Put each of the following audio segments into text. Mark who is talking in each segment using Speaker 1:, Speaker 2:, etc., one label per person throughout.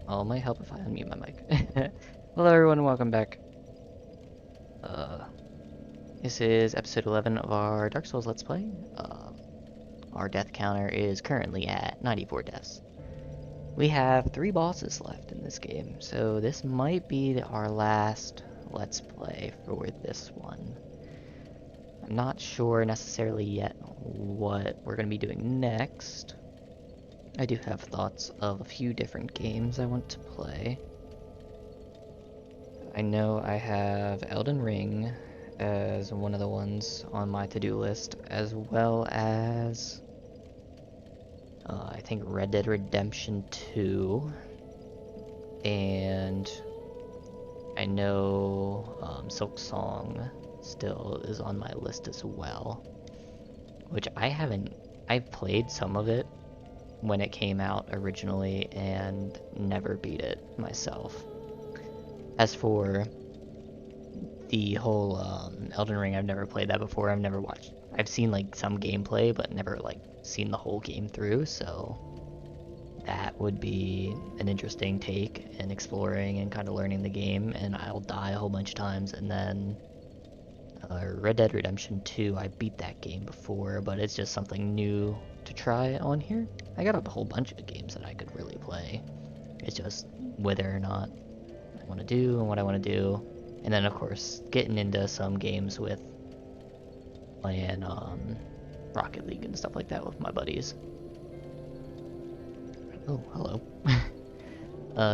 Speaker 1: Oh, it might help if I unmute my mic. Hello everyone, welcome back. Uh, this is episode 11 of our Dark Souls Let's Play. Our death counter is currently at 94 deaths. We have 3 bosses left in this game, so this might be our last Let's Play for this one. I'm not sure necessarily yet what we're going to be doing next. I do have thoughts of a few different games I want to play. I know I have Elden Ring as one of the ones on my to-do list, as well as I think Red Dead Redemption 2, and I know Silk Song still is on my list as well, which I've played some of it when it came out originally and never beat it myself. As for the whole Elden Ring, I've never played that before. I've seen like some gameplay, but never like seen the whole game through, so that would be an interesting take in exploring and kind of learning the game, and I'll die a whole bunch of times. And then Red Dead Redemption 2, I beat that game before, but it's just something new to try on here. I got a whole bunch of games that I could really play. It's just whether or not I want to do and what I want to do. And then, of course, getting into some games with playing Rocket League and stuff like that with my buddies. Oh, hello.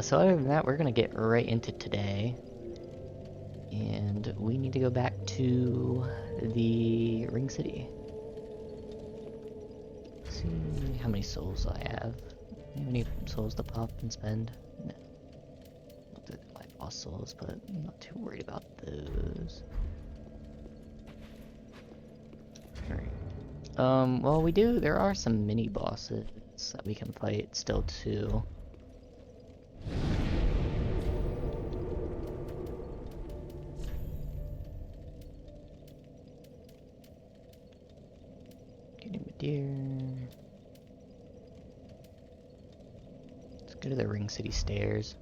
Speaker 1: So other than that, we're gonna get right into today. And we need to go back to the Ring City. Let's see how many souls I have. Do I have any souls to pop and spend? No. Looked at my boss souls, but I'm not too worried about those. Alright. Well, there are some mini bosses that we can fight still too. Getting a deer. Let's go to the Ring City stairs.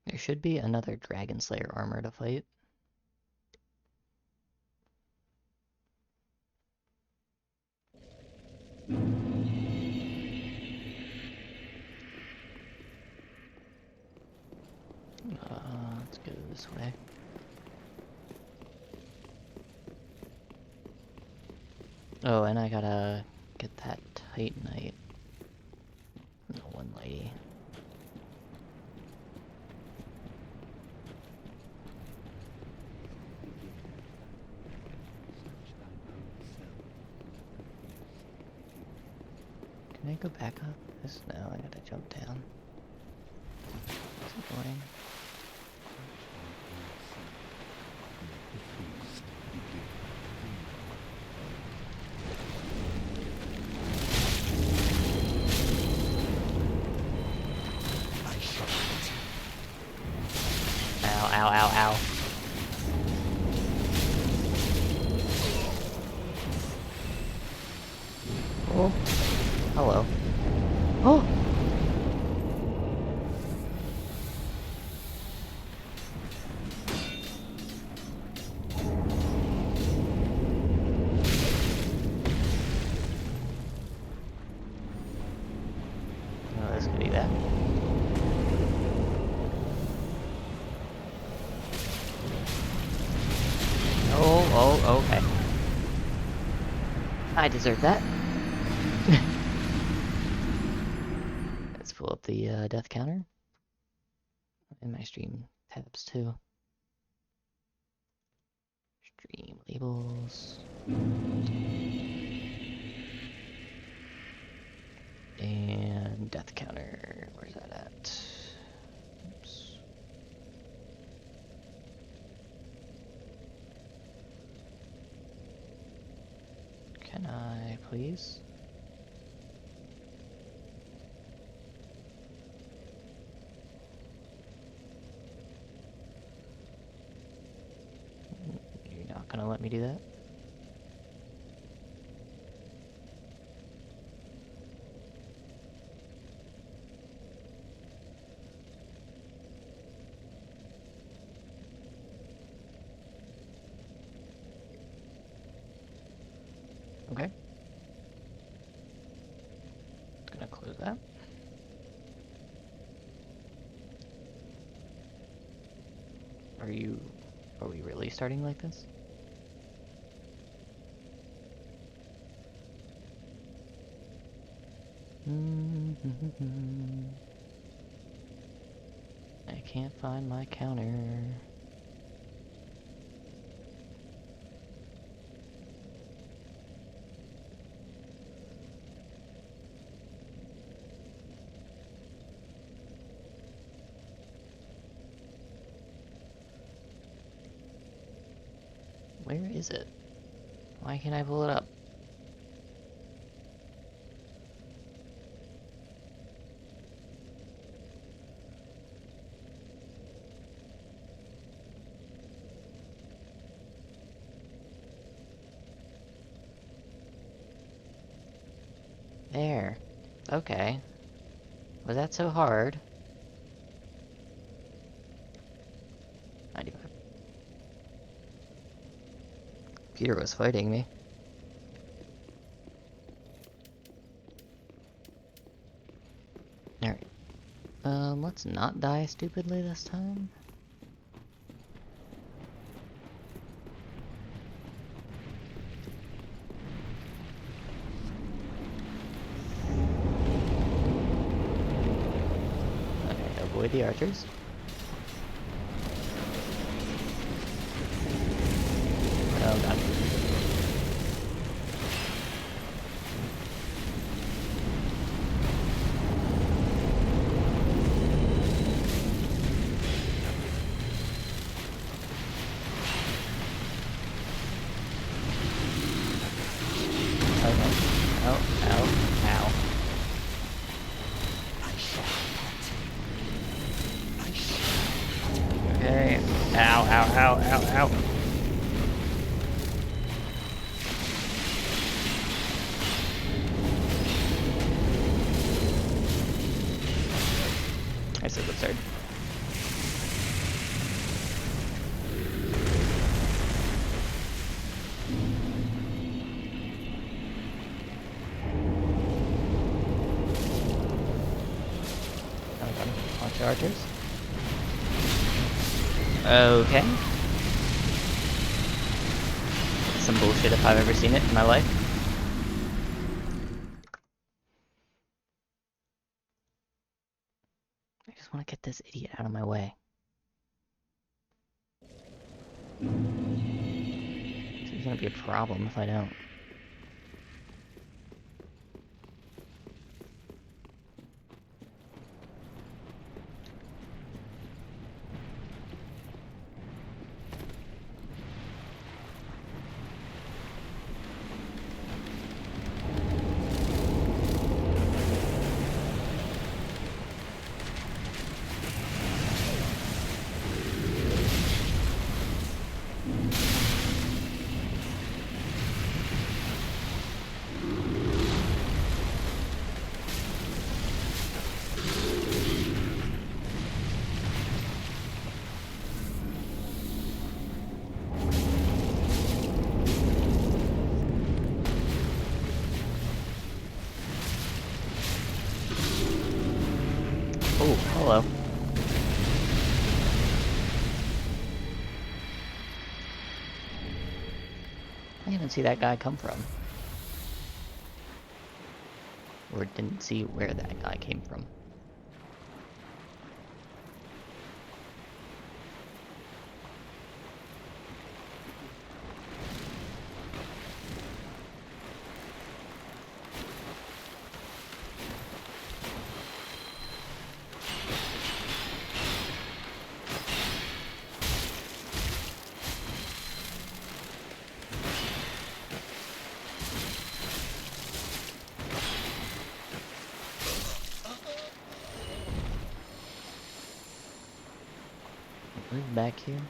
Speaker 1: There should be another Dragon Slayer armor to fight. Let's go this way. Oh, and I gotta get that Titanite. The one lady. Can I go back up this? No, I gotta jump down. That's annoying. Ow, ow, ow, ow. Oh, hello. Oh! Oh, this could be bad. Oh, okay. I deserve that. Let's pull up the death counter. And my stream tabs too. Stream labels. And death counter. Where's that at? Oops. Can I please? not gonna let me do that. Okay. Gonna close that. Are we really starting like this? I can't find my counter. Where is it? Why can't I pull it up? There. Okay. Was that so hard? 95. Peter was fighting me. Alright. Let's not die stupidly this time. Okay, avoid the archers. Oh god. Okay. Ow, ow, ow, ow, ow. I said absurd. Launch archers. Okay. That's some bullshit if I've ever seen it in my life. I just want to get this idiot out of my way. It's gonna be a problem if I don't. Oh, hello. I didn't see that guy come from. Or didn't see where that guy came from. Move back here.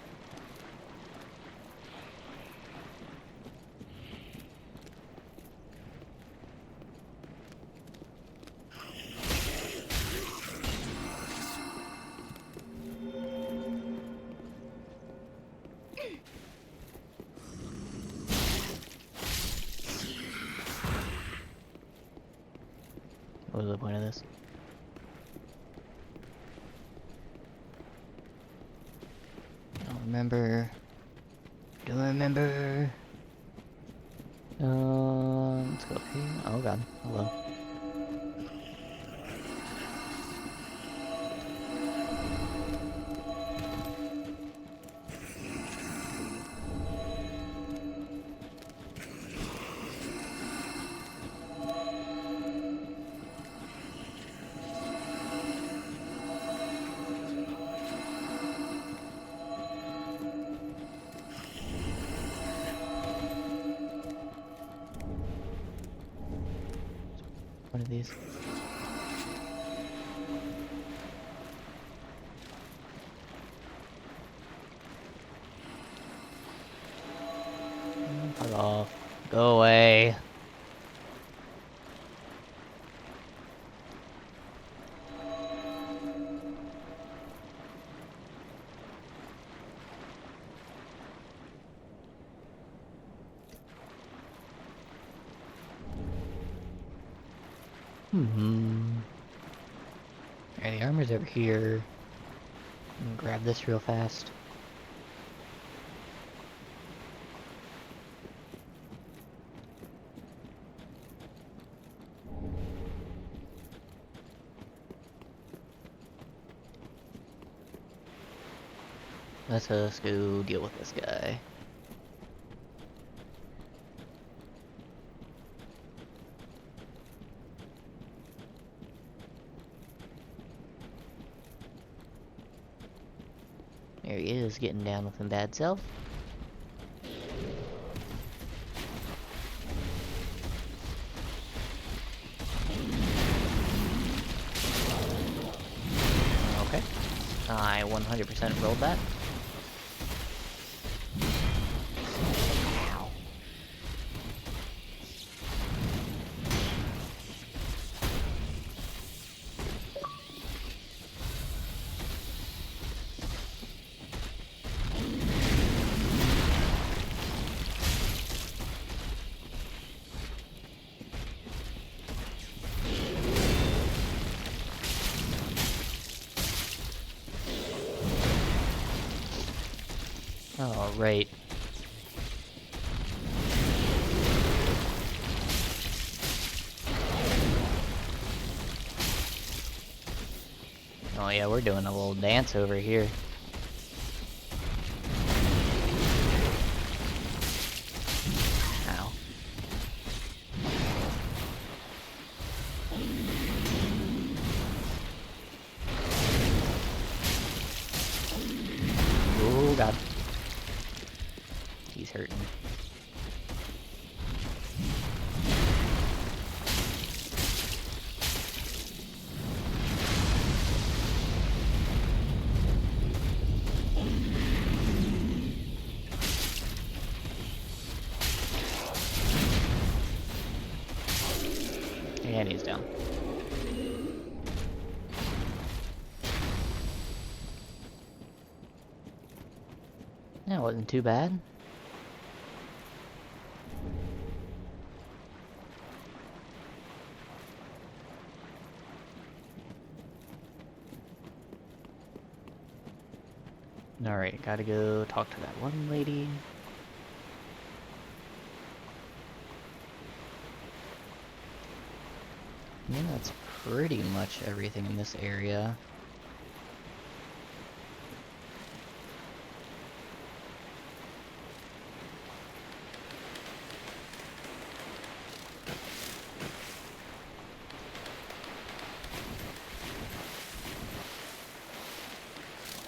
Speaker 1: What was the point of this? Don't remember. Don't remember. Let's go up here. Oh god. Hello. One of these. Fuck off. Go away. Alright, the armor's over here. I'm gonna grab this real fast. Let's us go deal with this guy. There he is, getting down with him bad self. Okay. I 100% rolled that. Ow. Oh, right. Oh yeah, we're doing a little dance over here. Ow. Oh god. He's hurting. And he's down. That wasn't too bad. Alright, gotta go talk to that one lady. Yeah, that's pretty much everything in this area.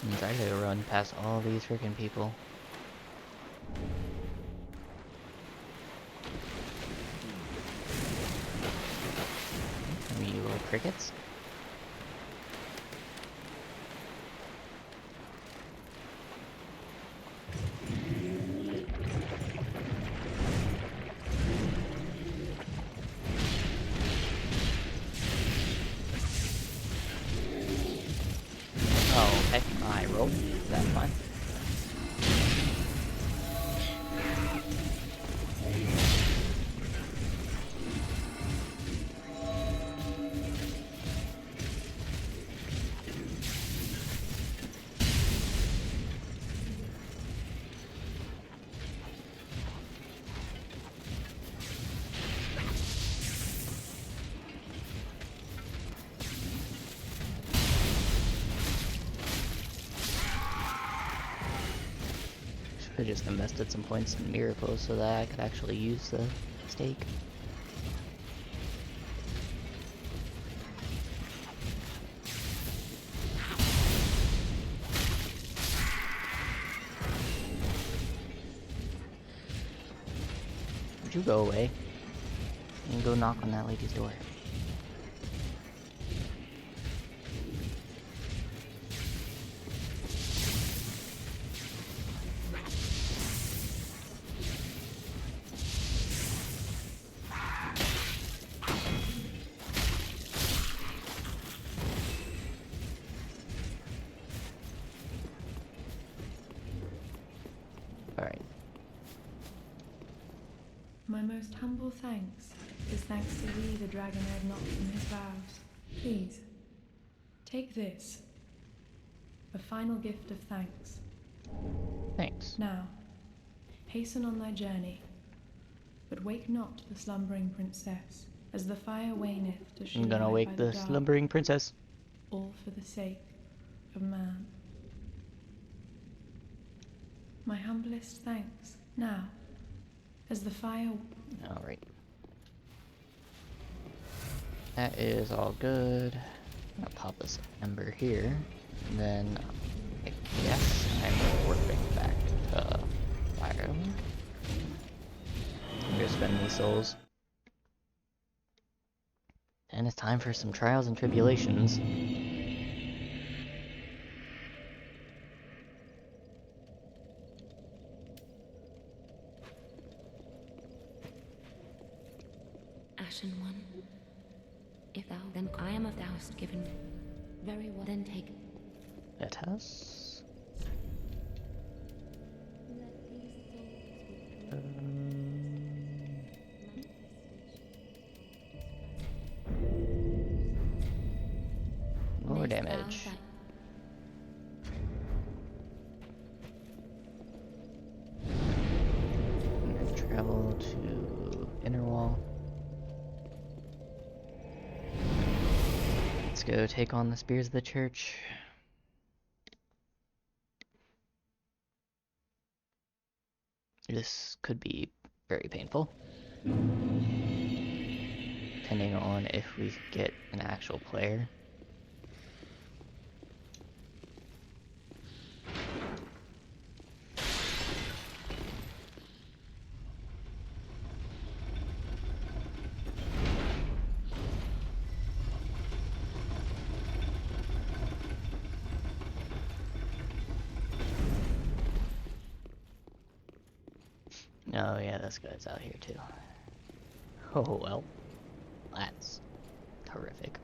Speaker 1: Means I gotta run past all these freaking people. You little crickets. Oh, okay. I rolled. That's fine. could just invested some points in miracles so that I could actually use the stake. Would you go away and go knock on that lady's door? Alright.
Speaker 2: My most humble thanks is thanks to thee, the dragon I have knocked from his vows. Please, take this, a final gift of thanks.
Speaker 1: Thanks.
Speaker 2: Now, hasten on thy journey, but wake not the slumbering princess, as the fire waneth to she
Speaker 1: I'm gonna
Speaker 2: lie
Speaker 1: wake
Speaker 2: by
Speaker 1: the
Speaker 2: dark,
Speaker 1: slumbering princess.
Speaker 2: all for the sake of man. My humblest thanks, now, as the fire...
Speaker 1: Alright. That is all good. I'm gonna pop this ember here, and then I guess I'm warping back to Ireland. I'm gonna spend these souls. And it's time for some trials and tribulations.
Speaker 3: Ashen one, if thou, then I am of thou hast given. Very well, then take.
Speaker 1: Let us. More damage. I'm gonna travel to Inner Wall. Let's go take on the Spears of the Church. This could be very painful, depending on if we get an actual player. Oh yeah, this guy's out here too. Oh well, that's horrific.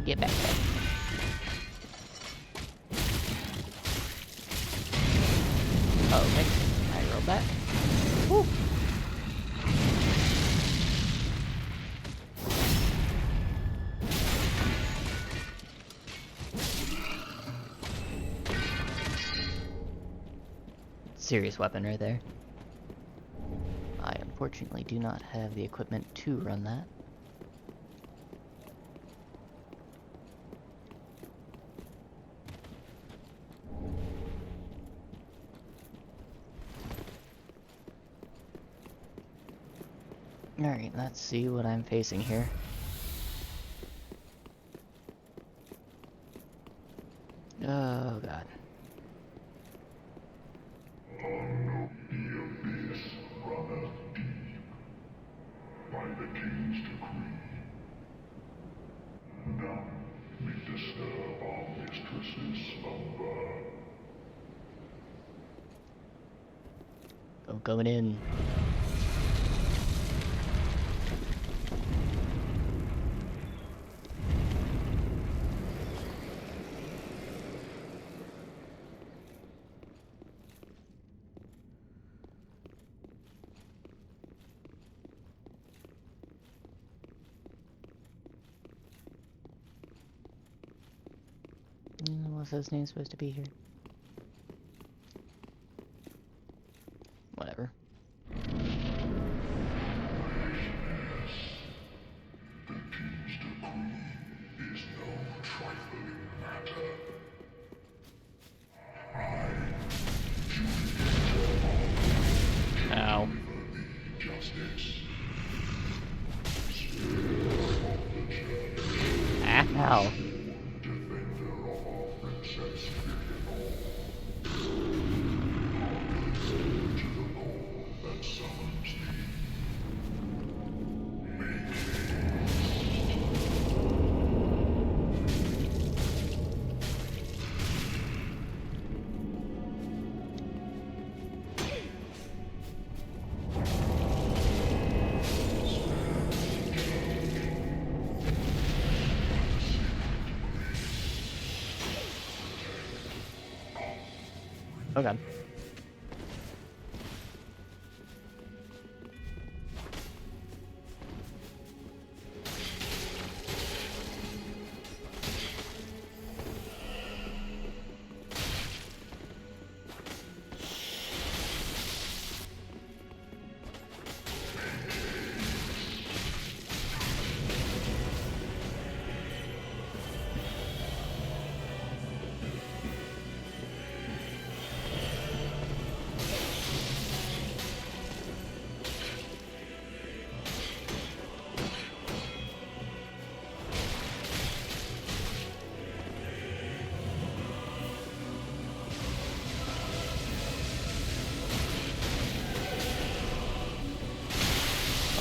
Speaker 1: Get back there. Okay, I roll back. Woo. Serious weapon right there. I unfortunately do not have the equipment to run that. Alright, let's see what I'm facing here. Oh god.
Speaker 4: By the king's decree, none may disturb our mistress's slumber.
Speaker 1: Going in. was his name supposed to be here? Whatever. Ow. Ow. Oh god.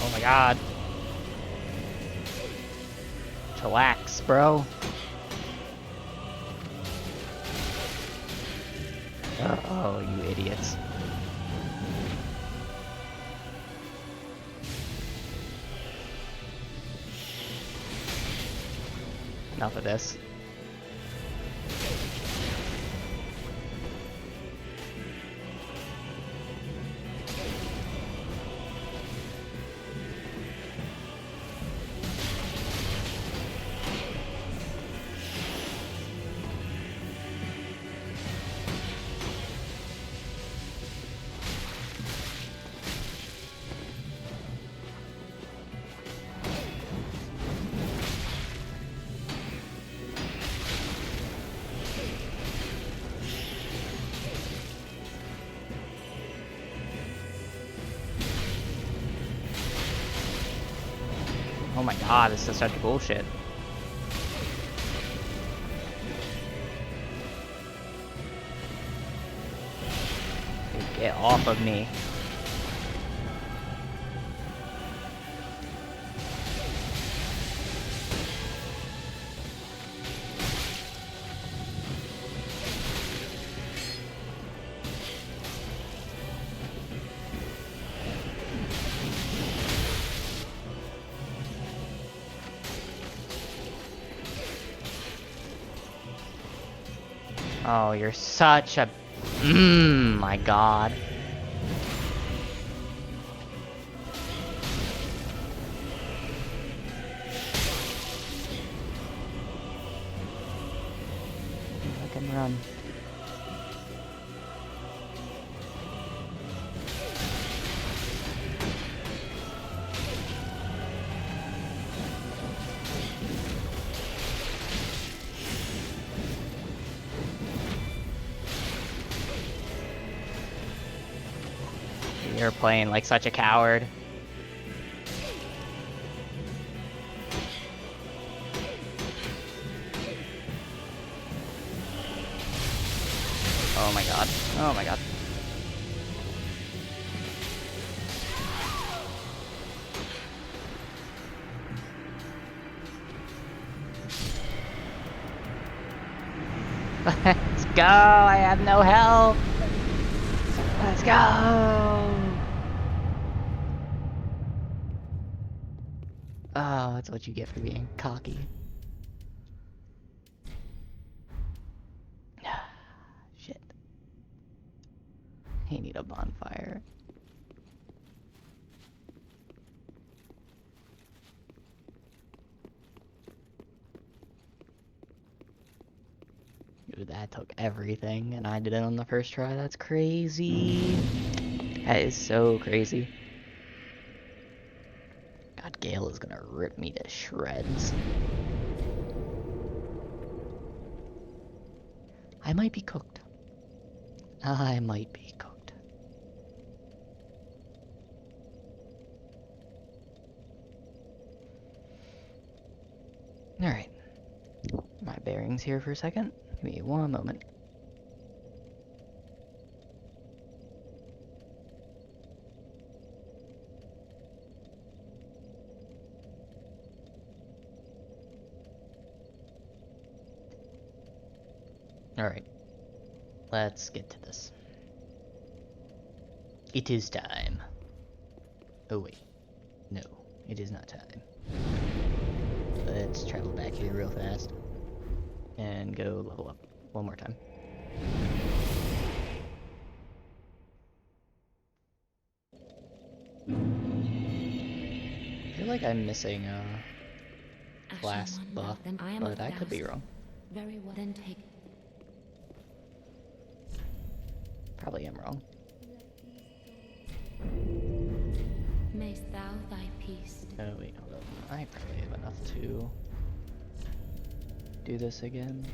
Speaker 1: Oh my god. Chillax, bro. Oh, you idiots. Enough of this. Oh my god, this is such bullshit. Dude, get off of me. Oh, you're such a... my god. I can run. You're playing like such a coward. Oh my god. Oh my god. Let's go! I have no health! Let's go! Oh, that's what you get for being cocky. Shit. I need a bonfire. Dude, that took everything, and I did it on the first try. That's crazy. That is so crazy. God, Gale is gonna rip me to shreds. I might be cooked. I might be cooked. Alright. My bearings here for a second. Give me one moment. Alright. Let's get to this. It is time. Oh wait. No, it is not time. Let's travel back here real fast. And go level up one more time. I feel like I'm missing a class buff, but I could be wrong.
Speaker 3: Very well, then take.
Speaker 1: Probably am wrong.
Speaker 3: Mayst thou thy peace.
Speaker 1: Oh wait, hold up. I probably have enough to do this again.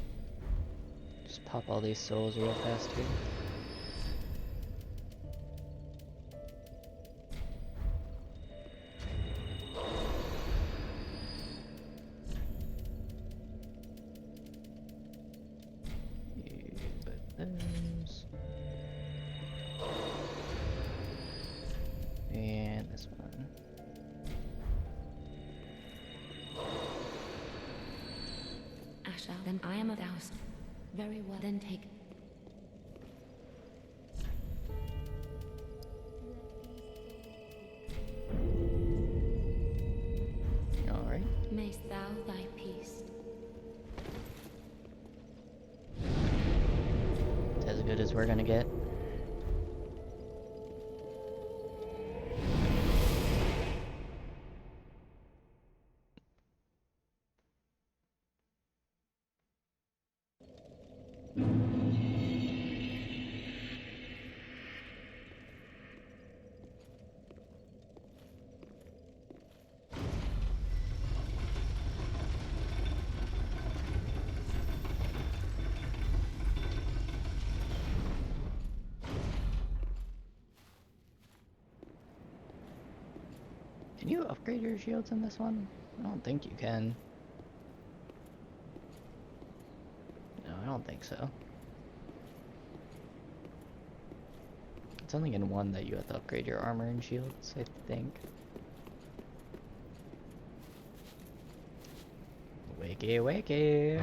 Speaker 1: Just pop all these souls real fast here. Those. And this one.
Speaker 3: Asha, then I am a doused. Very well, then take.
Speaker 1: Alright.
Speaker 3: Mayst thou thy peace.
Speaker 1: It's as good as we're gonna get. Can you upgrade your shields in this one? I don't think you can. No, I don't think so. It's only in one that you have to upgrade your armor and shields, I think. Wakey, wakey!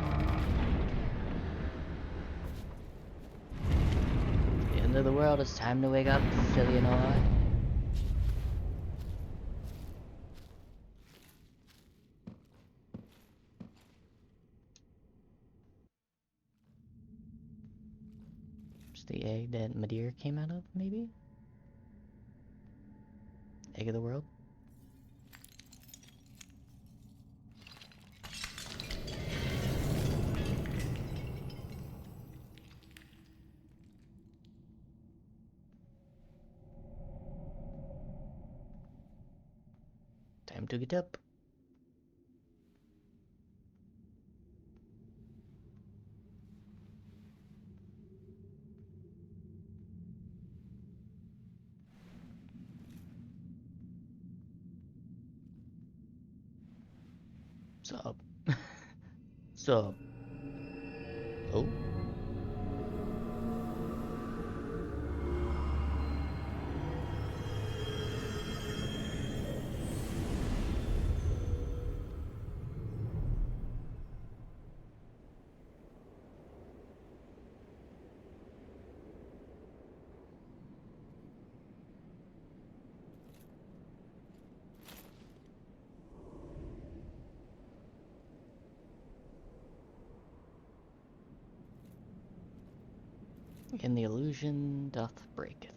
Speaker 1: The end of the world, it's time to wake up, Fillionor. The egg that Madeir came out of, maybe? Egg of the world? Time to get up. Sup? Sup? Oh? And the illusion doth breaketh.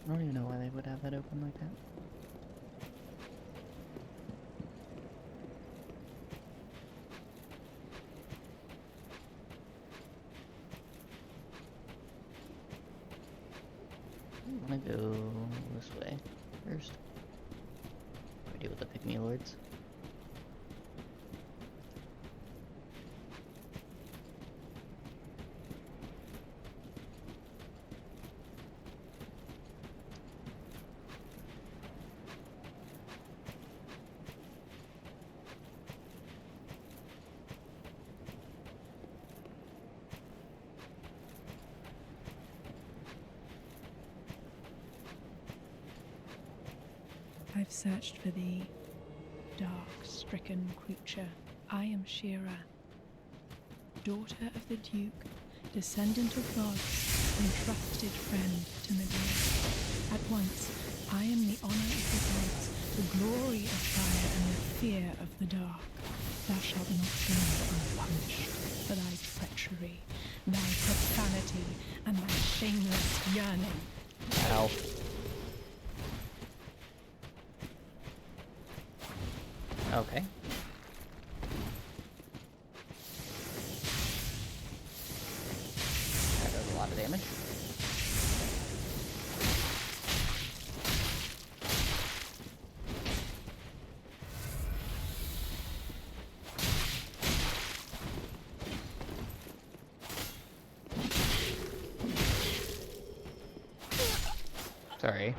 Speaker 1: I don't even know why they would have that open like that. I'm gonna go this way first. What do I do with the pygmy lords?
Speaker 2: I've searched for thee, dark-stricken creature. I am Shira, daughter of the Duke, descendant of gods, and trusted friend to Medea. At once, I am the honor of the gods, the glory of fire, and the fear of the dark. Thou shalt not go unpunished for thy treachery, thy profanity, and thy shameless yearning.
Speaker 1: Ow. Okay. That does a lot of damage. Sorry.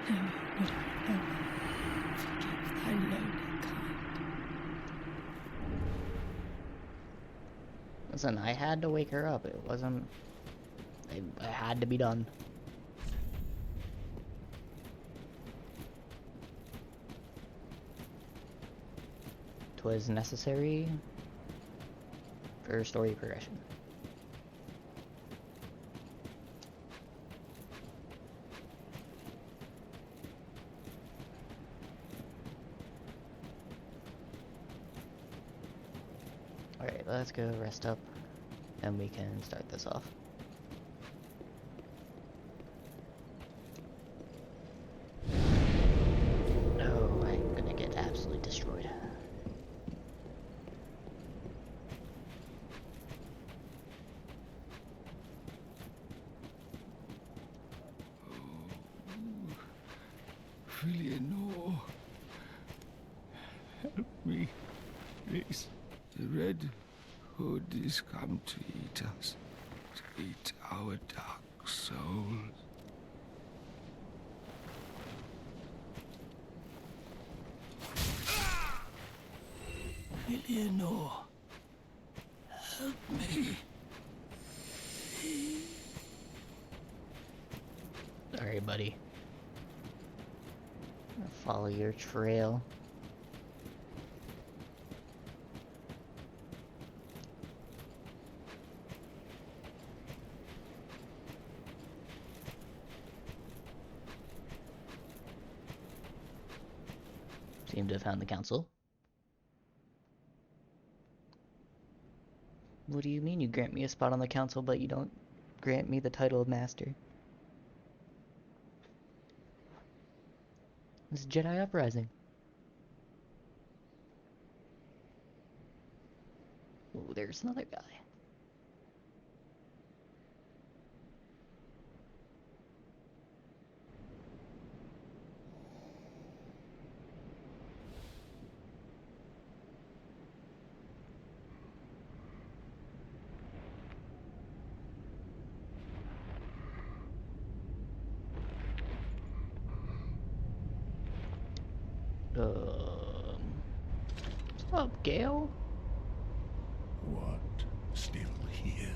Speaker 2: Never would I ever forgive thy lowly kind.
Speaker 1: Listen, I had to wake her up. It wasn't... It had to be done. Twas necessary for story progression. Alright, let's go rest up, and we can start this off. Oh, I'm gonna get absolutely destroyed.
Speaker 5: Eleanor, help me, please. The Red Hood is come to eat us, to eat our dark souls. Eleanor, help me.
Speaker 1: Sorry, buddy. I'll follow your trail. Seem to have found the council. What do you mean you grant me a spot on the council, but you don't grant me the title of master? This is Jedi Uprising. Oh, there's another guy. What's up, Gale?
Speaker 4: What? Still here?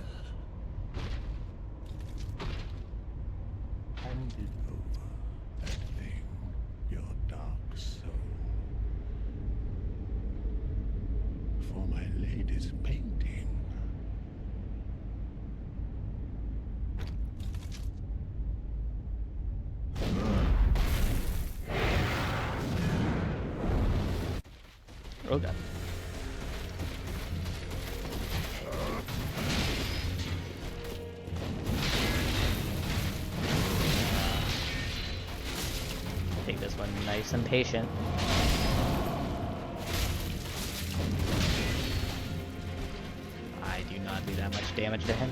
Speaker 4: Hand it over, that thing, your dark soul. For my lady's painting.
Speaker 1: Oh god. take this one nice and patient. I do not do that much damage to him.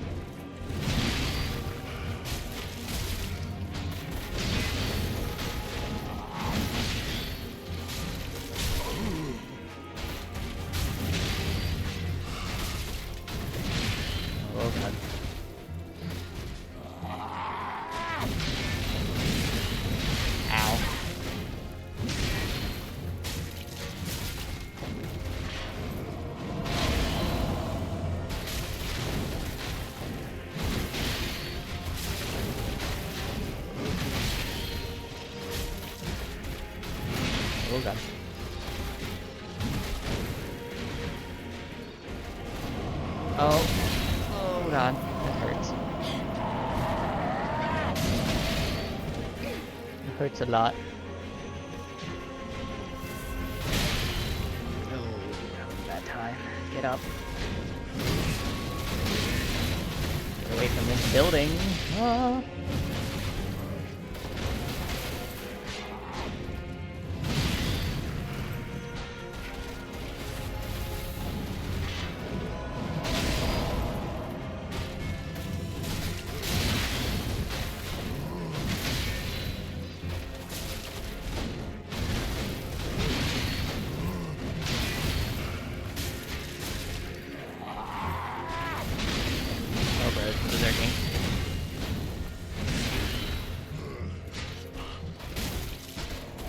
Speaker 1: Oh god. Ow. Oh god. Oh. Oh god. That hurts. It hurts a lot. Oh, that was a bad time. Get up. Get away from this building. Ah. Oh, bro, it's berserking.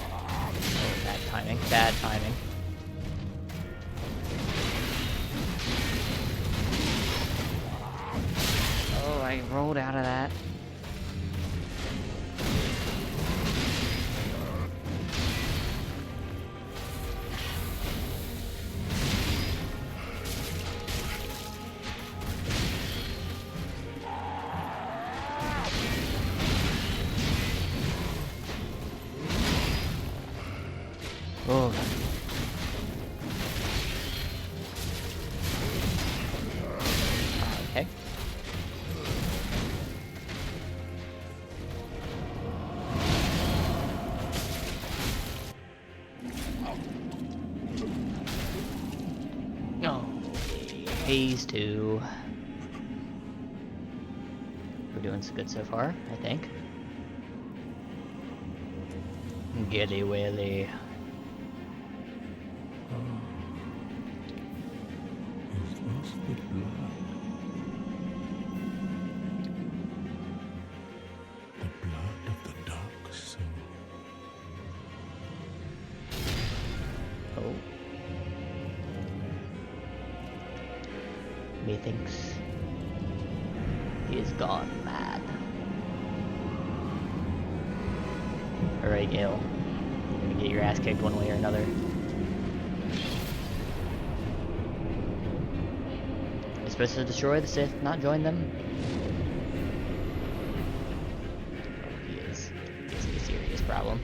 Speaker 1: Oh, bad timing. Bad timing. Oh, I rolled out of that. Oh. Okay. Oh. Phase 2. We're doing so good so far, I think. Gilly Willy.
Speaker 4: Is this the blood? The blood of the dark soul.
Speaker 1: Oh. Methinks he is gone mad. Alright, Gale. You're gonna get your ass kicked one way or another. You're supposed to destroy the Sith, not join them. Oh, he is a serious problem.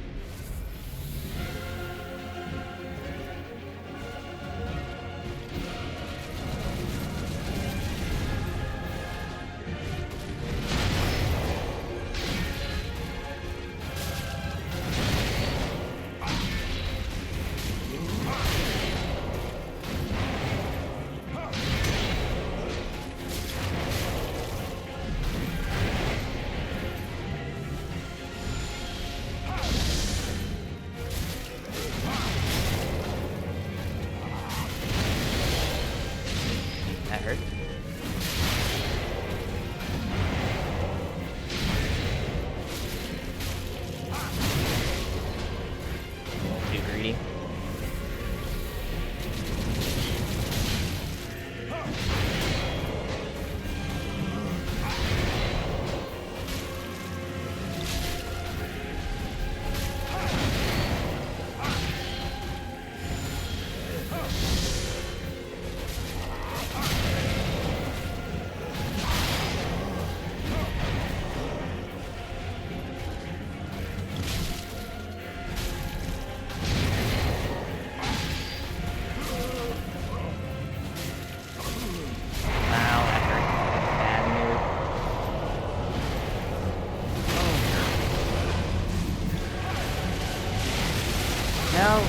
Speaker 1: No!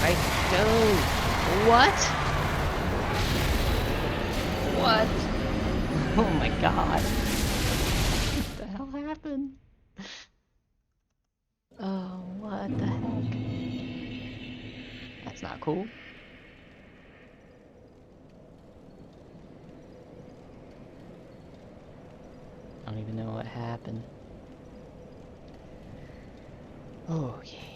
Speaker 1: I don't! What? What? Oh my god. What the hell happened? Oh, what the heck? That's not cool. I don't even know what happened. Okay.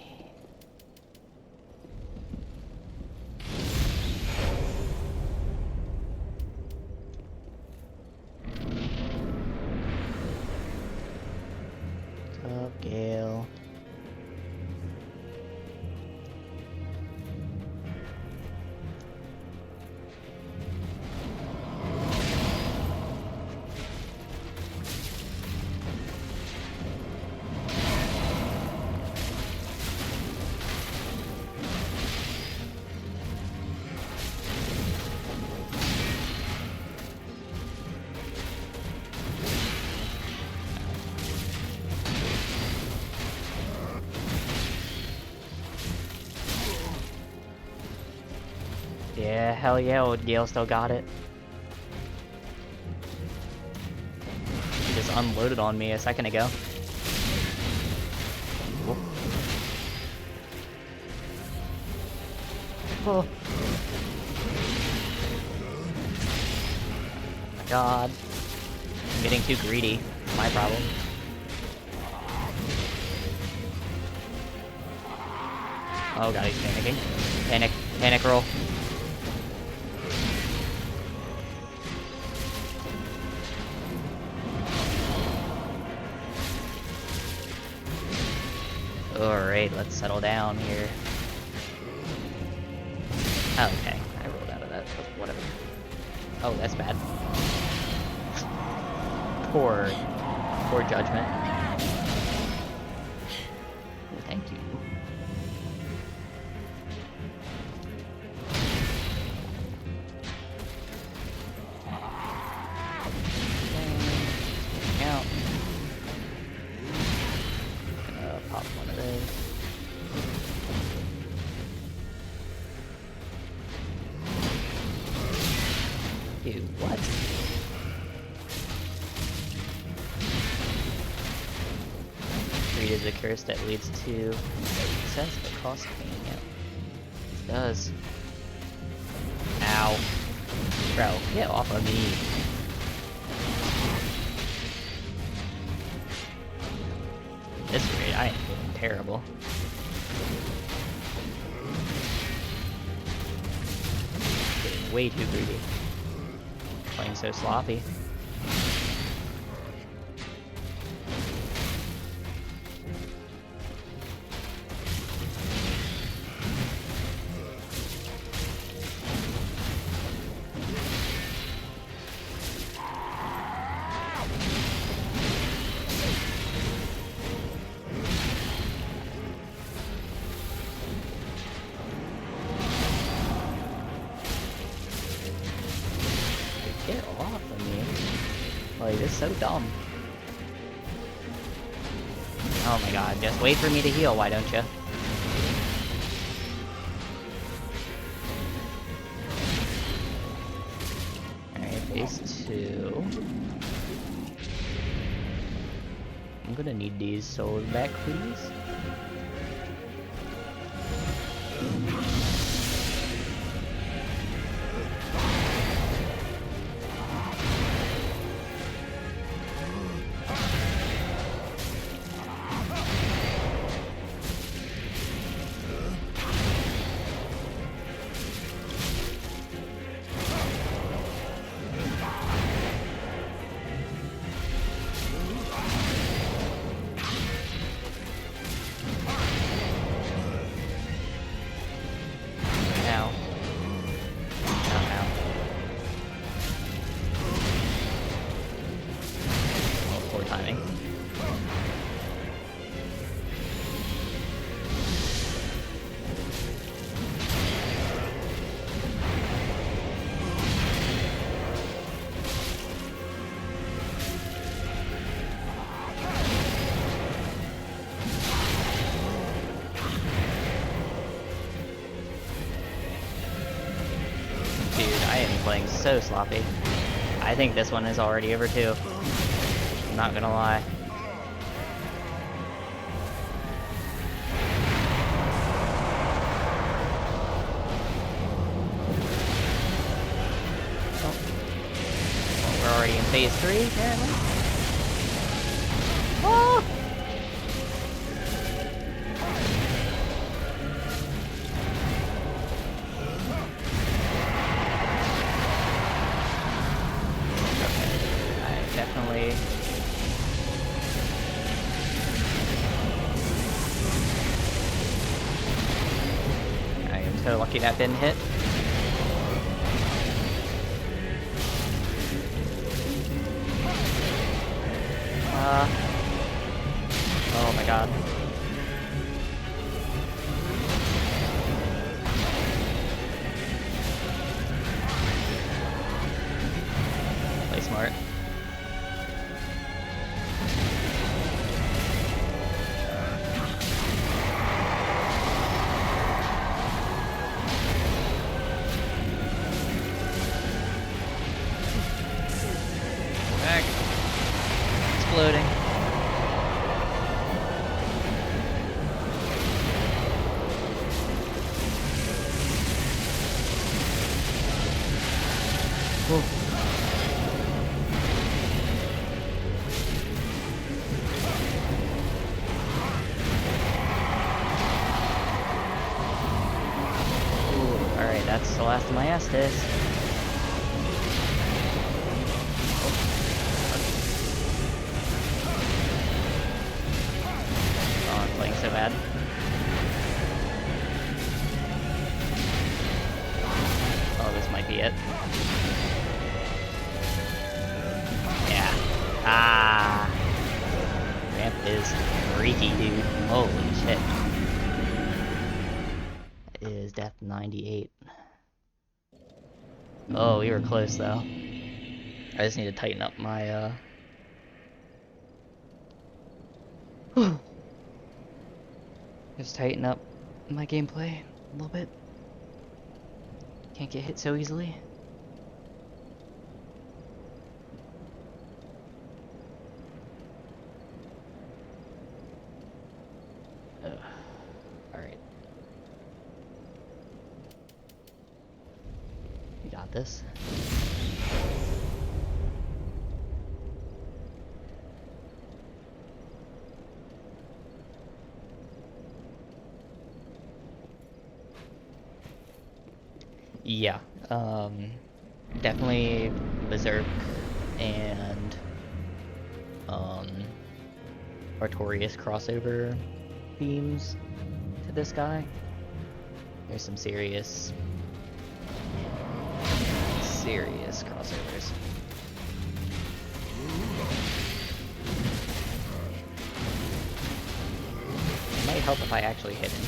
Speaker 1: What's up, Gale? Yeah, hell yeah, old Gale still got it. He just unloaded on me a second ago. Whoop. Oh. My god. I'm getting too greedy. It's my problem. Oh god, he's panicking. Panic. Panic roll. Alright, let's settle down here. Okay, I rolled out of that, but whatever. Oh, that's bad. Poor judgment. Oh, thank you. Out. Gonna pop one of those. Dude, what? Greed is a curse that leads to success but costs pain. Yeah. It does. Ow. Bro, get off of me. At this rate, I am doing terrible. Getting way too greedy. Playing so sloppy. Get off of me. Like, this is so dumb. Oh my god, just wait for me to heal, why don't you? Alright, phase 2. I'm gonna need these souls back, please. playing so sloppy. I think this one is already over too. I'm not gonna lie. Oh. Well, we're already in phase 3, apparently. Oh! Definitely. I am so lucky that didn't hit. Oh my god. Play smart. Back. Exploding. Whoa. Alright, that's the last of my Estes. Oh, I'm playing so bad. Oh, this might be it. Yeah. Ah. Ramp is freaky, dude. Holy shit. It is depth 98. Oh, we were close though. I just need to tighten up my just tighten up my gameplay a little bit. Can't get hit so easily. Alright. You got this. Yeah, definitely Berserk and Artorias crossover themes to this guy. There's some serious crossovers. It might help if I actually hit him.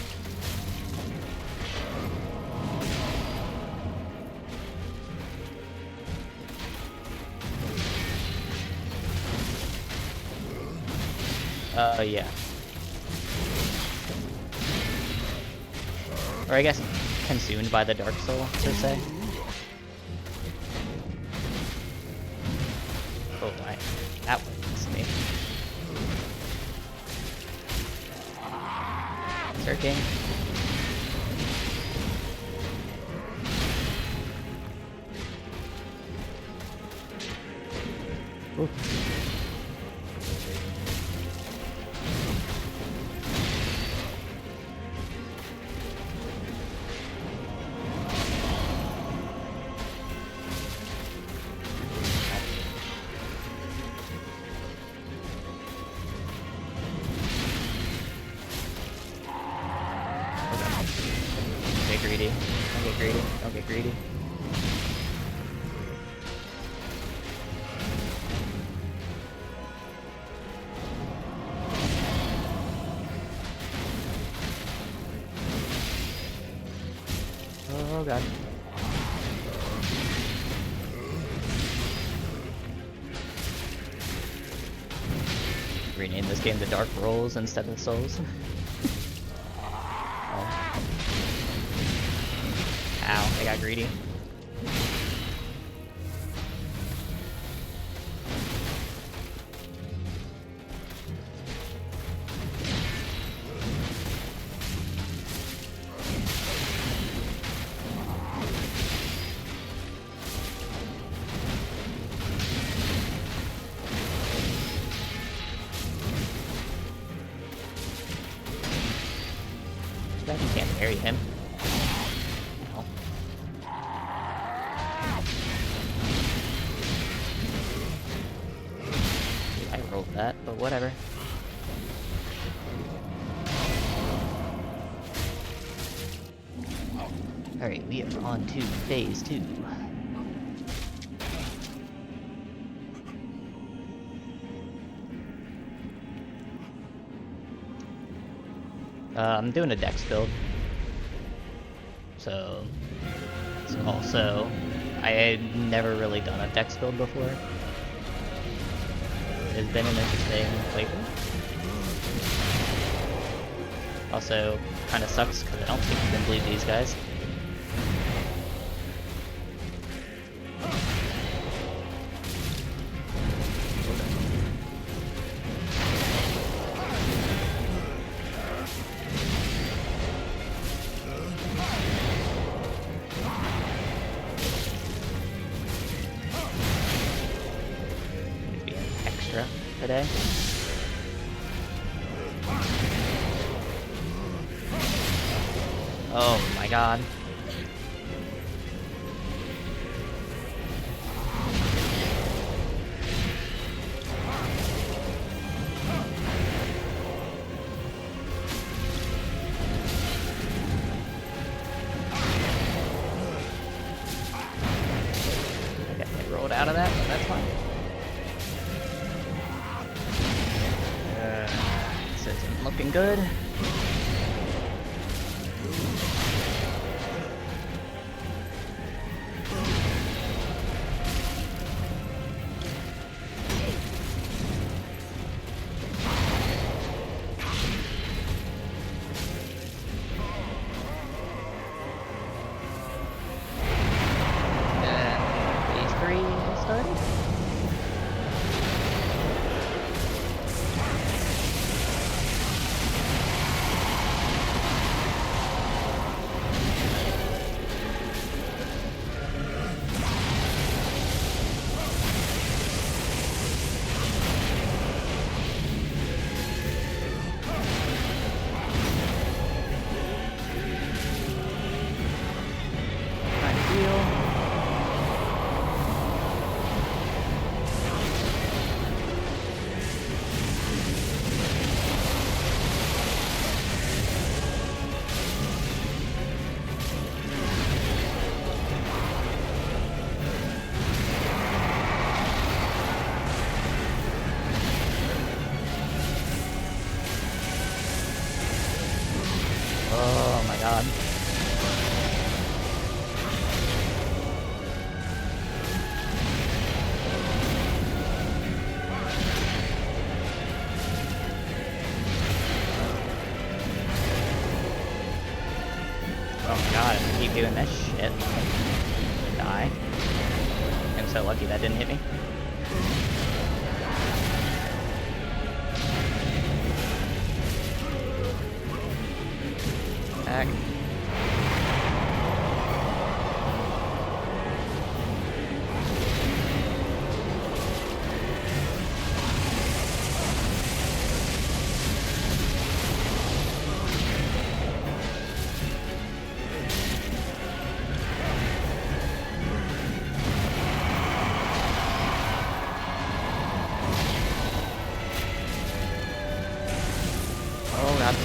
Speaker 1: Yeah. Or I guess consumed by the Dark Soul, per se. Oh, that one missed me. Searching. Ooh. Don't get greedy. Don't get greedy. Don't get greedy. Oh god. Rename this game to Dark Rolls instead of Souls. Oh. Ow, I got greedy. Oh, that? You can't parry him. No. I rolled that, but whatever. Alright, we are on to phase 2. I'm doing a dex build. So, it's also, I had never really done a dex build before. It's been an interesting playthrough. Also, kinda sucks because I don't think you can bleed these guys. Maybe an extra today. Oh my god. Okay, I rolled out of that, but that's fine. This isn't looking good. Phase 3 started? Kind of deal. Oh my god. Oh my god, if I keep doing this shit, I'm gonna die. I'm so lucky that didn't hit me. Back. Oh god.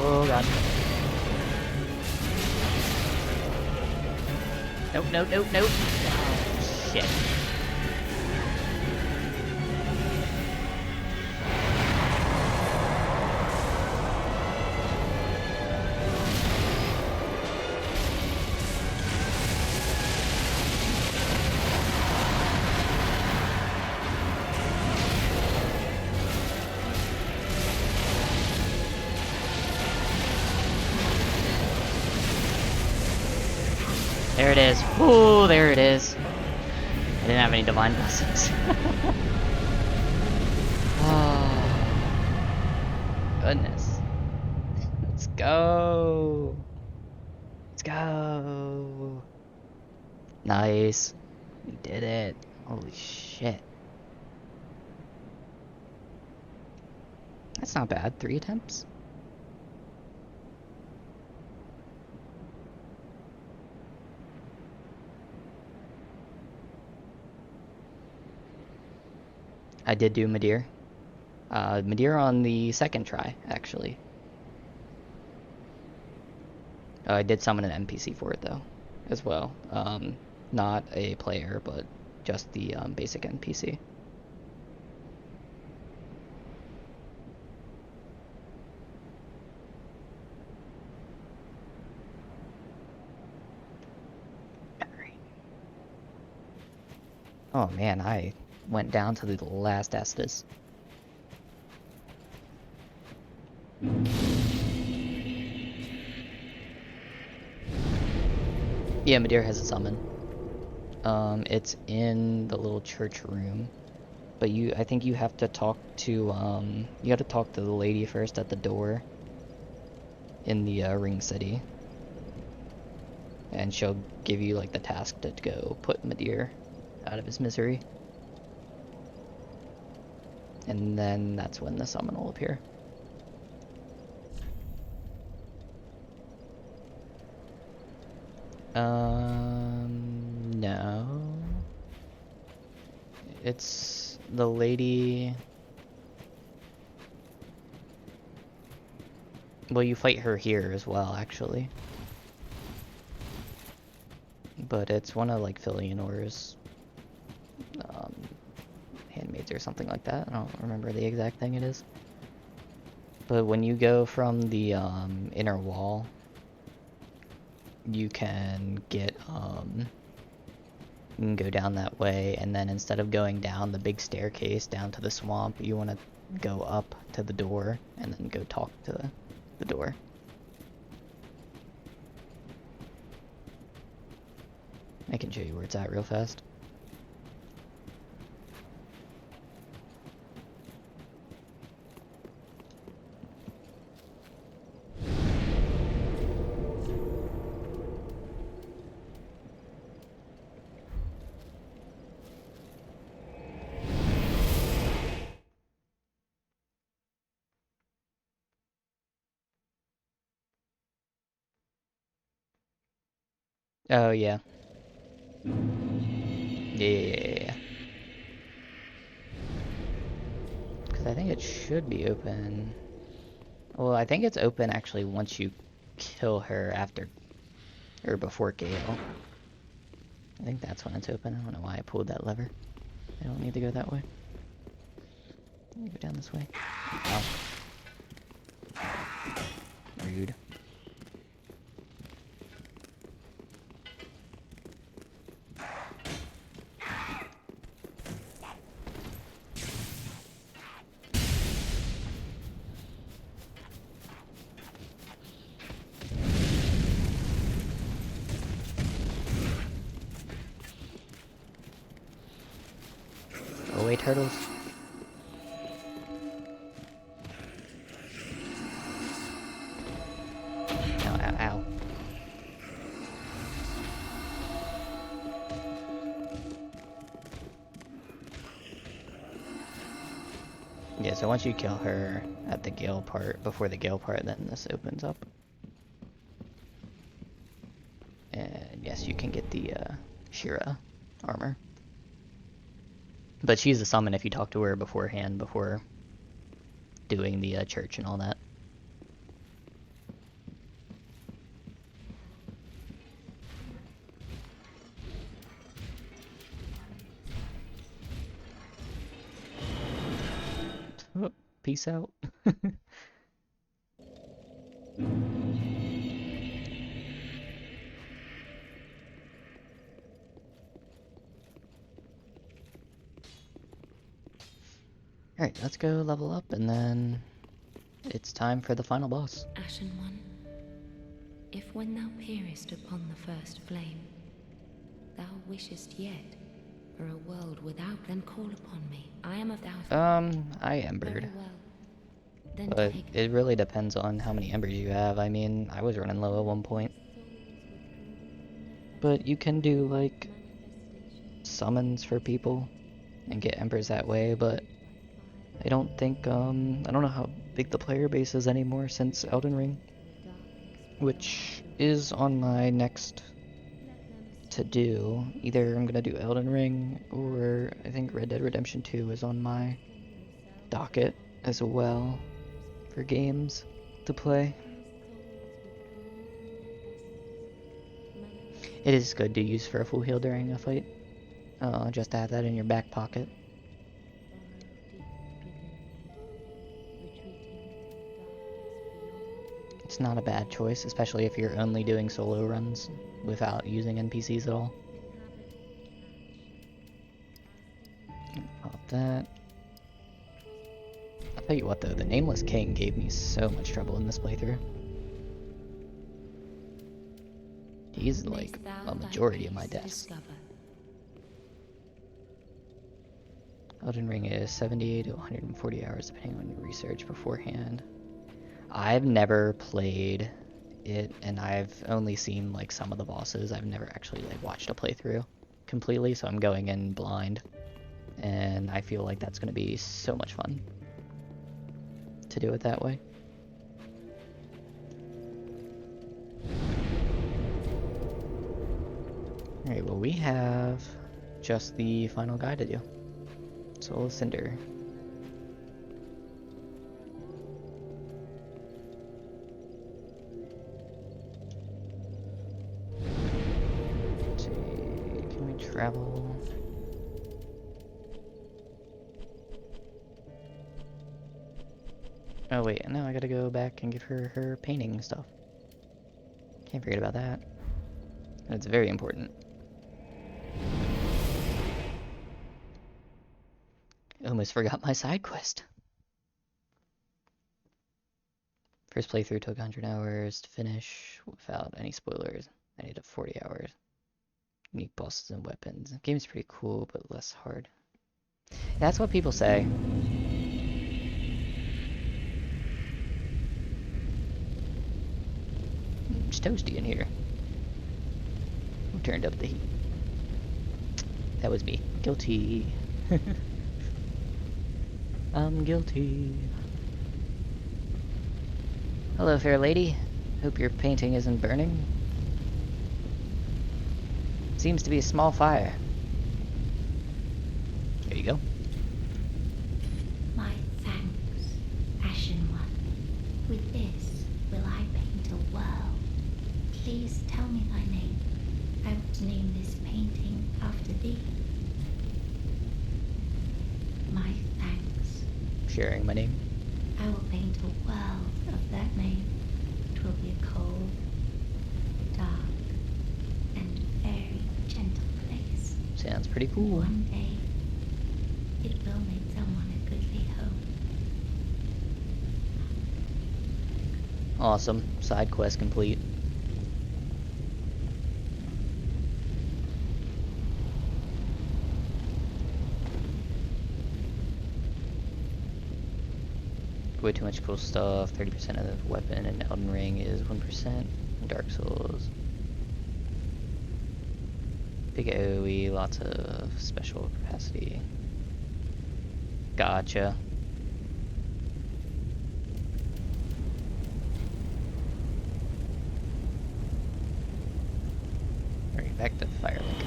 Speaker 1: Oh god. Nope, nope, nope, nope. Oh, shit. it is. Ooh, there it is. I didn't have any divine blessings. Oh, goodness. Let's go. Let's go. Nice. We did it. Holy shit. That's not bad. 3 attempts. I did do Madeir. Madeir on the second try, actually. I did summon an NPC for it, though, as well. Not a player, but just the basic NPC. Oh man, I went down to the last Estus. Yeah, Madeir has a summon. It's in the little church room. But I think you have to talk to, you gotta talk to the lady first at the door in the ring city. And she'll give you, like, the task to go put Madeir out of his misery. And then that's when the summon will appear. No. It's the lady... Well, you fight her here as well, actually. But it's one of, like, Filianor's handmaids or something like that. I don't remember the exact thing it is. But when you go from the inner wall, you can get you can go down that way, and then instead of going down the big staircase down to the swamp, you want to go up to the door and then go talk to the door. I can show you where it's at real fast. Oh, yeah. Yeah. Because I think it should be open. Well, I think it's open actually once you kill her after, or before Gale. I think that's when it's open. I don't know why I pulled that lever. I don't need to go that way. Let me go down this way. Oh. Rude. Go away, turtles. Ow, ow, ow. Yeah, so once you kill her at the Gale part, before the Gale part, then this opens up. And yes, you can get the Shira armor. But she's a summon if you talk to her beforehand, before doing the church and all that. Oh, peace out. Alright, let's go level up, and then it's time for the final boss.
Speaker 3: Ashen One, if when thou peerest upon the first flame, thou wishest yet, for a world without, then call upon me. I am of thou.
Speaker 1: I
Speaker 3: Very
Speaker 1: embered.
Speaker 3: well. Then
Speaker 1: But
Speaker 3: take
Speaker 1: it really depends on how many embers you have. I mean, I was running low at one point. But you can do, like, summons for people and get embers that way, but I don't think, I don't know how big the player base is anymore since Elden Ring, which is on my next to do. Either I'm gonna do Elden Ring, or I think Red Dead Redemption 2 is on my docket as well for games to play. It is good to use for a full heal during a fight. Just have that in your back pocket. It's not a bad choice, especially if you're only doing solo runs without using NPCs at all. Pop that. I'll tell you what though, the Nameless King gave me so much trouble in this playthrough. He's like a majority of my deaths. Elden Ring is 70 to 140 hours depending on your research beforehand. I've never played it, and I've only seen like some of the bosses. I've never actually like watched a playthrough completely, so I'm going in blind. And I feel like that's going to be so much fun to do it that way. Alright, well we have just the final guy to do. Soul of Cinder. Let's see, can we travel? Oh wait, now I gotta go back and give her her painting stuff. Can't forget about that. That's very important. Almost forgot my side quest. First playthrough took 100 hours to finish without any spoilers. I needed 40 hours. Unique bosses and weapons. The game's pretty cool, but less hard. That's what people say. It's toasty in here. Who turned up the heat? That was me. Guilty. I'm guilty. Hello, fair lady. Hope your painting isn't burning. Seems to be a small fire. There you go.
Speaker 6: My thanks, Ashen One. With this will I paint a world. Please tell me thy name. I will name this painting after thee. My thanks.
Speaker 1: Sharing my name.
Speaker 6: I will paint a world of that name. 'Twill be a cold, dark, and very gentle place.
Speaker 1: Sounds pretty cool.
Speaker 6: One day, it will make someone a goodly home.
Speaker 1: Awesome. Side quest complete. Way too much cool stuff. 30% of the weapon in Elden Ring is 1% in Dark Souls. Big AoE, lots of special capacity. Gotcha. Alright, back to Firelink.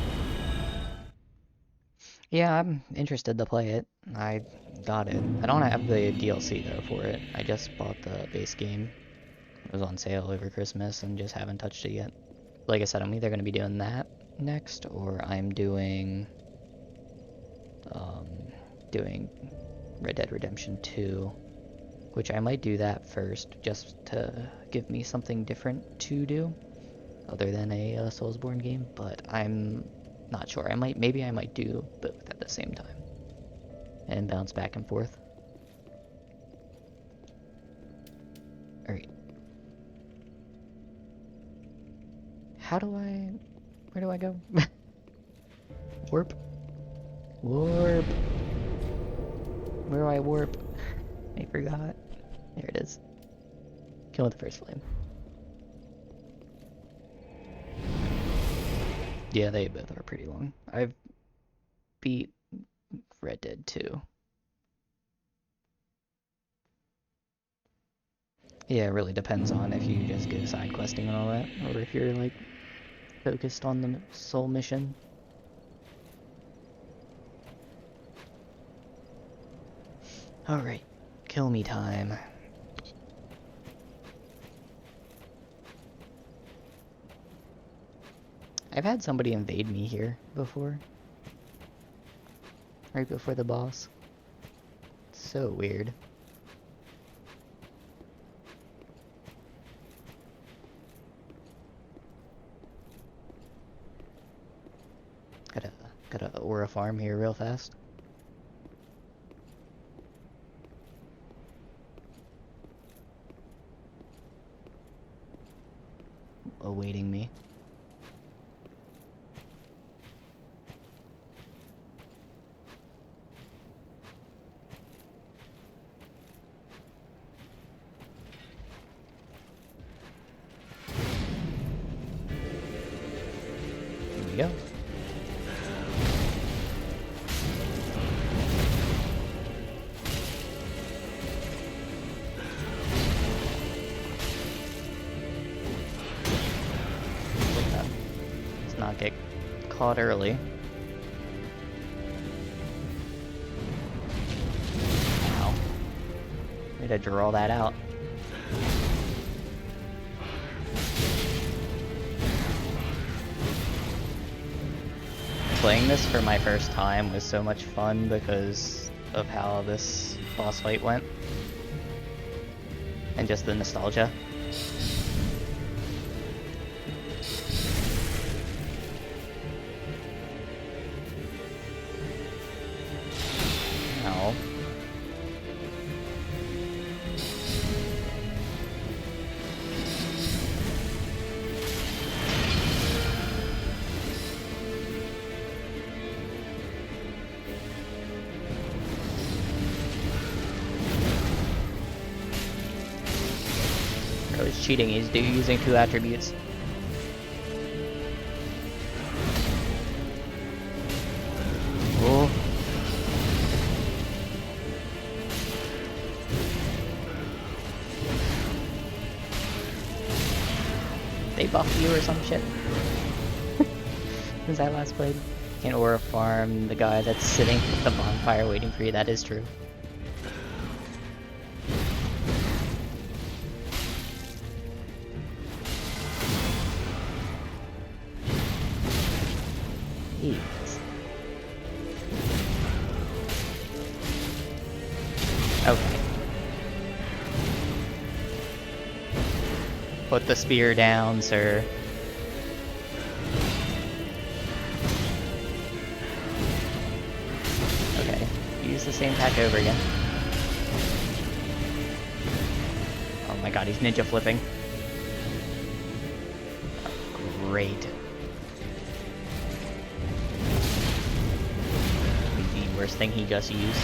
Speaker 1: Yeah, I'm interested to play it. I got it. I don't have the DLC though for it. I just bought the base game. It was on sale over Christmas and just haven't touched it yet. Like I said, I'm either going to be doing that next, or I'm doing doing Red Dead Redemption 2, which I might do that first, just to give me something different to do, other than a Soulsborne game, but I'm not sure. Maybe I might do both at the same time, and bounce back and forth. Alright. Where do I go? Warp. Warp. Where do I warp? I forgot. There it is. Kill with the first flame. Yeah, they both are pretty long. I've beat Red Dead 2. Yeah, it really depends on if you just go side questing and all that, or if you're like focused on the sole mission. Alright, kill me time. I've had somebody invade me here before. Right before the boss. It's so weird. Gotta aura farm here real fast. Awaiting me. Here we go. Let's not get caught early. Wow. Way to draw that out. Playing this for my first time was so much fun because of how this boss fight went. And just the nostalgia. Ow. Bro, he's cheating. He's using 2 attributes. Oh. They buffed you or some shit? Since I last played. Can aura farm the guy that's sitting at the bonfire waiting for you. That is true. Jeez. Okay. Put the spear down, sir. Okay. Use the same pack over again. Oh my god, he's ninja flipping. Great. The worst thing he just used.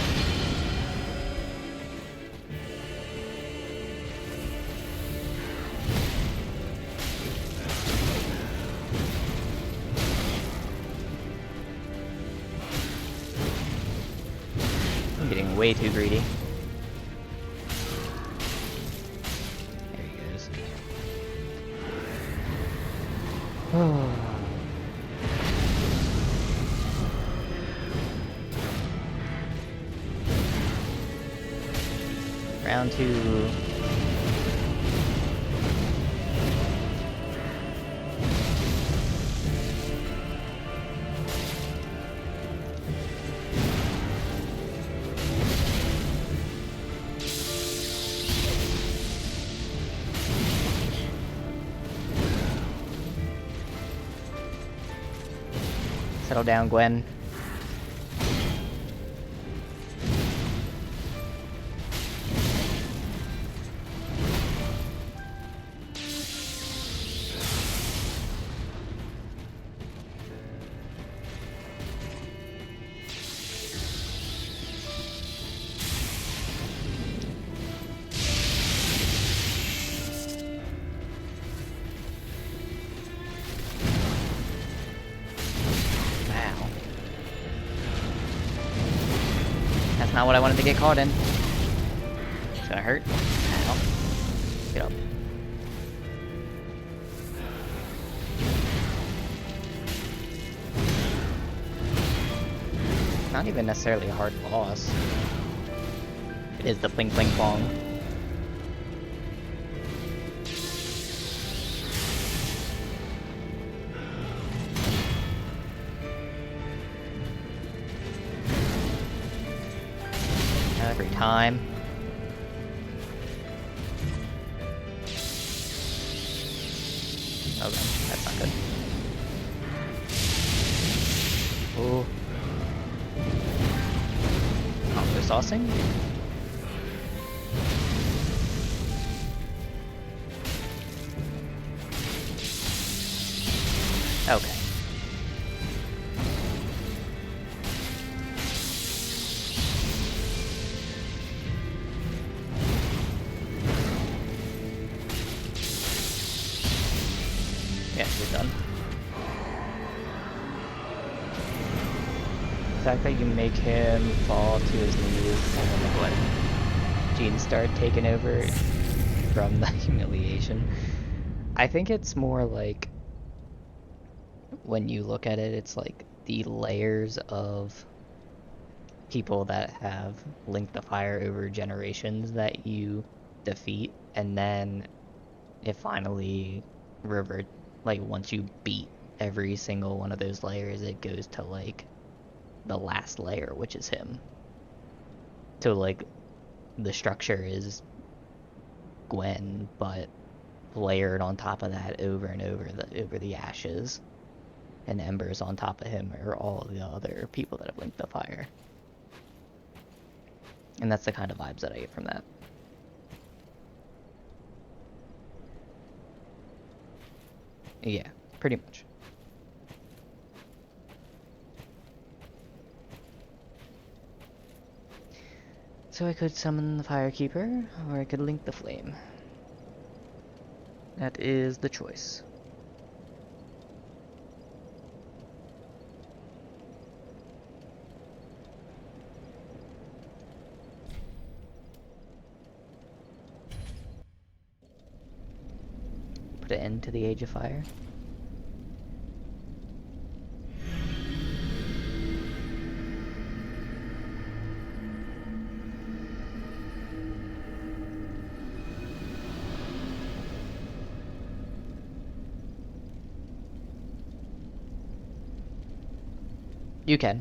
Speaker 1: I'm getting way too greedy. There he goes. Oh. Round 2. Settle down, Gwen. not what I wanted to get caught in. It's gonna hurt. Ow. Get up. Not even necessarily a hard boss. It is the pling pling plong. Every time. Okay, that's not good. Ooh. Octo saucing? Okay. Yeah, we're done. The fact that you make him fall to his knees and then let Gene start taking over from the humiliation. I think it's more like, when you look at it, it's like the layers of people that have linked the fire over generations that you defeat, and then it finally revert, like once you beat every single one of those layers, it goes to like the last layer, which is him. So like the structure is Gwen, but layered on top of that over and over the ashes and embers on top of him are all the other people that have linked the fire. And that's the kind of vibes that I get from that. Yeah, pretty much. So I could summon the Firekeeper, or I could link the flame. That is the choice. Put an end to the Age of Fire. You can.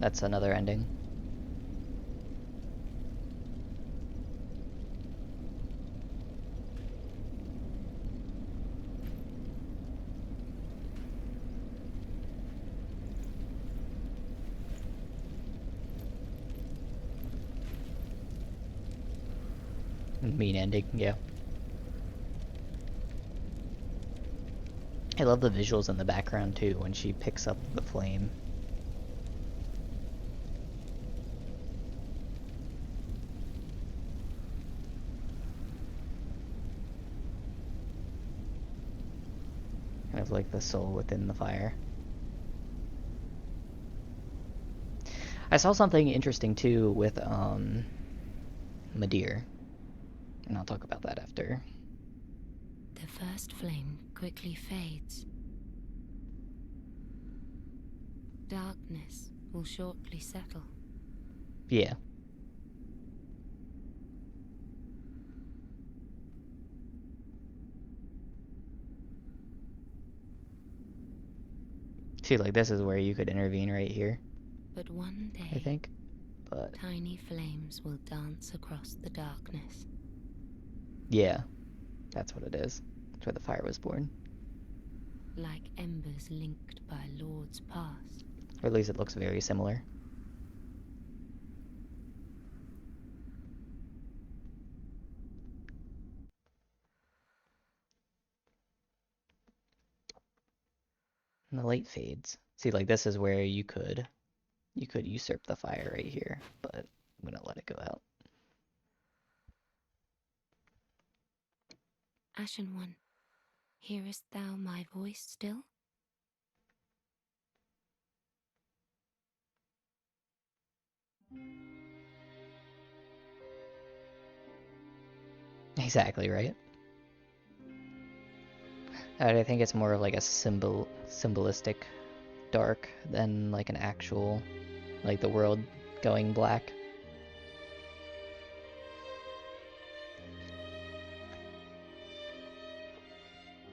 Speaker 1: That's another ending. Mean ending, yeah. I love the visuals in the background too when she picks up the flame. Kind of like the soul within the fire. I saw something interesting too with Madeir. And I'll talk about that after.
Speaker 3: The first flame quickly fades. Darkness will shortly settle.
Speaker 1: Yeah. See, like this is where you could intervene right here,
Speaker 3: But one day,
Speaker 1: I think. But
Speaker 3: tiny flames will dance across the darkness.
Speaker 1: yeah, that's what it is. That's where the fire was born.
Speaker 3: Like embers linked by lords past.
Speaker 1: Or at least it looks very similar. And the light fades. See, like this is where you could usurp the fire right here, but I'm gonna let it go out.
Speaker 3: Ashen One, hearest thou my voice still?
Speaker 1: Exactly, right? I think it's more of like a symbolistic dark than like an actual, like the world going black.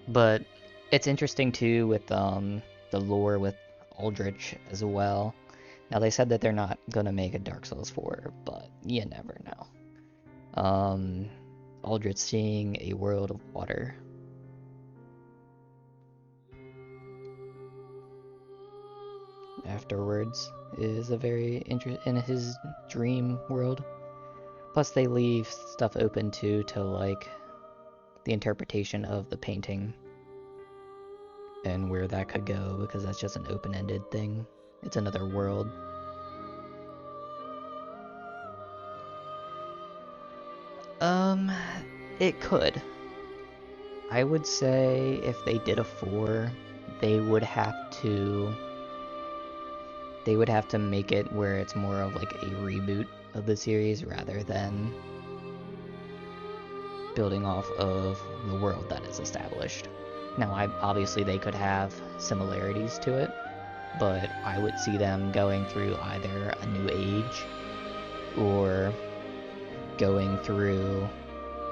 Speaker 1: But it's interesting too with the lore with Aldrich as well. Now they said that they're not gonna make a Dark Souls 4, but you never know. Aldrich seeing a world of water. Afterwards is a very in his dream world. Plus they leave stuff open too to like the interpretation of the painting and where that could go, because that's just an open-ended thing. It's another world. It could. I would say if they did a 4, they would have to make it where it's more of like a reboot of the series rather than building off of the world that is established. Now, obviously they could have similarities to it, but I would see them going through either a new age or going through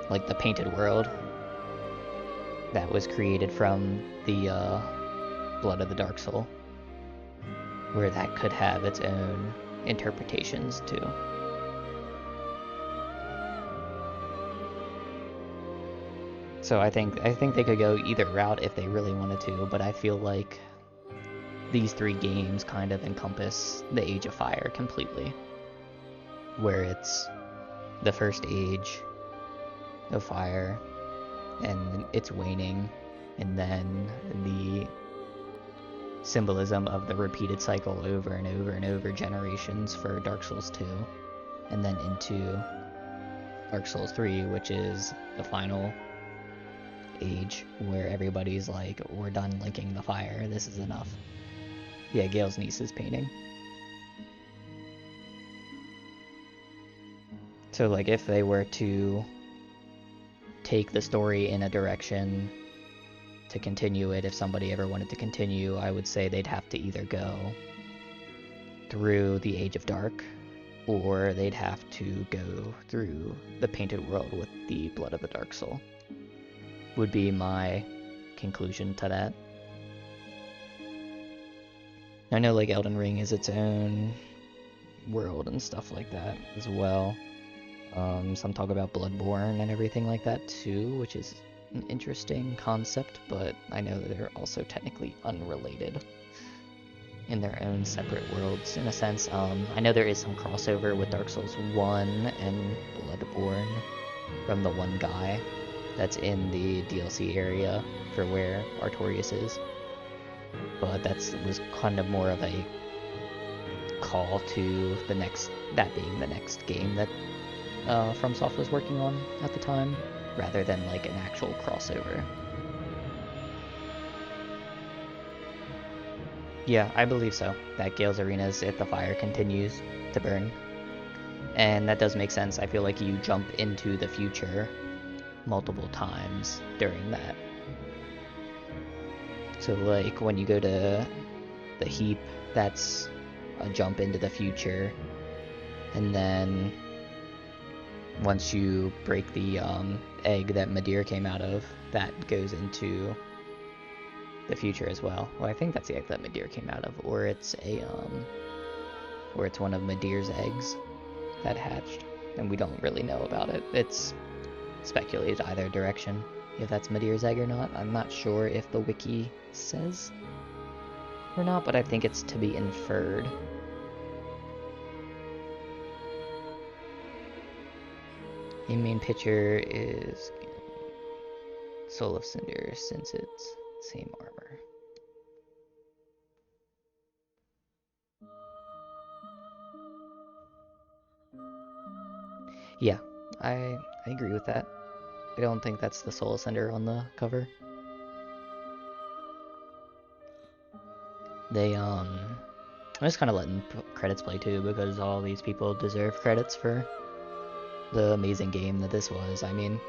Speaker 1: like the painted world that was created from the Blood of the Dark Soul, where that could have its own interpretations too. So I think they could go either route if they really wanted to, but I feel like these 3 games kind of encompass the Age of Fire completely, where it's the first age of fire and it's waning, and then the symbolism of the repeated cycle over and over and over generations for Dark Souls 2, and then into Dark Souls 3, which is the final age where everybody's like, we're done linking the fire, this is enough. Yeah, Gale's niece's painting. So like if they were to take the story in a direction to continue it, if somebody ever wanted to continue, I would say they'd have to either go through the Age of Dark, or they'd have to go through the painted world with the Blood of the Dark Soul. Would be my conclusion to that. I know like Elden Ring is its own world and stuff like that as well. Some talk about Bloodborne and everything like that too, which is an interesting concept, but I know that they're also technically unrelated in their own separate worlds in a sense. I know there is some crossover with Dark Souls 1 and Bloodborne from the one guy that's in the DLC area for where Artorias is, but that was kind of more of a call to the next, that being the next game that FromSoft was working on at the time, rather than like an actual crossover. Yeah, I believe so, that Gale's Arena is if the fire continues to burn. And that does make sense. I feel like you jump into the future multiple times during that. So like when you go to the heap, that's a jump into the future. And then once you break the egg that Madir came out of, that goes into the future as well. Well, I think that's the egg that Madir came out of, or it's a or it's one of Madir's eggs that hatched, and we don't really know about it. It's speculated either direction, if that's Madir's egg or not. I'm not sure if the wiki says or not, but I think it's to be inferred. The main picture is Soul of Cinder, since it's same armor. Yeah, I agree with that. I don't think that's the Soul of Cinder on the cover. I'm just kind of letting credits play too, because all these people deserve credits for the amazing game that this was. I mean,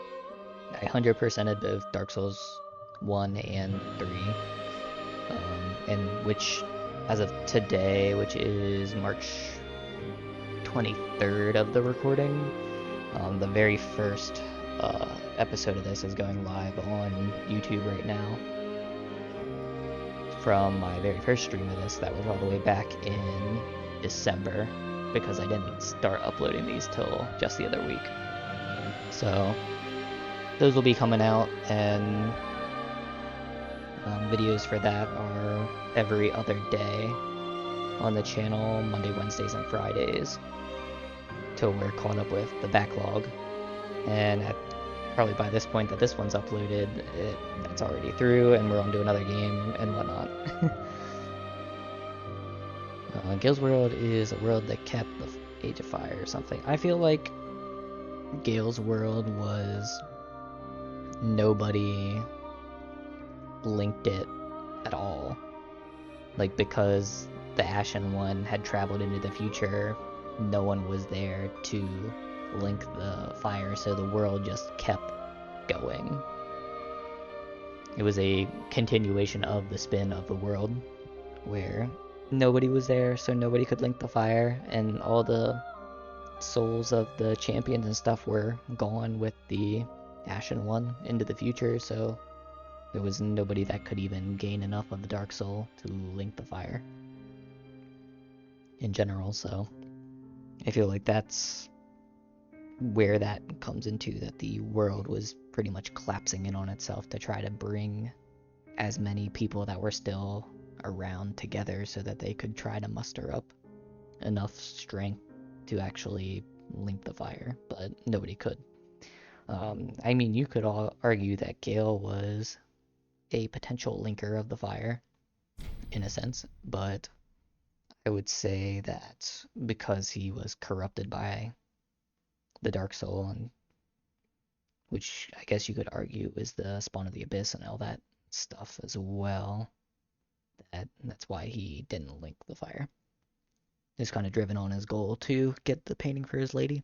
Speaker 1: I 100%ed both Dark Souls 1 and 3, and which, as of today, which is March 23rd of the recording, the very first episode of this is going live on YouTube right now. From my very first stream of this, that was all the way back in December, because I didn't start uploading these till just the other week. So those will be coming out, and videos for that are every other day on the channel, Monday, Wednesdays, and Fridays, till we're caught up with the backlog. And probably by this point that this one's uploaded, that's already through, and we're on to another game and whatnot. Gale's World is a world that kept the Age of Fire or something. I feel like Gale's World was nobody linked it at all. Like, because the Ashen One had traveled into the future, no one was there to link the fire, so the world just kept going. It was a continuation of the spin of the world, where nobody was there, so nobody could link the fire, and all the souls of the champions and stuff were gone with the Ashen One into the future, so there was nobody that could even gain enough of the Dark Soul to link the fire in general. So I feel like that's where that comes into, that the world was pretty much collapsing in on itself to try to bring as many people that were still around together so that they could try to muster up enough strength to actually link the fire, but nobody could. I mean, you could all argue that Gale was a potential linker of the fire, in a sense, but I would say that because he was corrupted by the Dark Soul, and which I guess you could argue is the spawn of the Abyss and all that stuff as well, that's why he didn't link the fire. He's kind of driven on his goal to get the painting for his lady.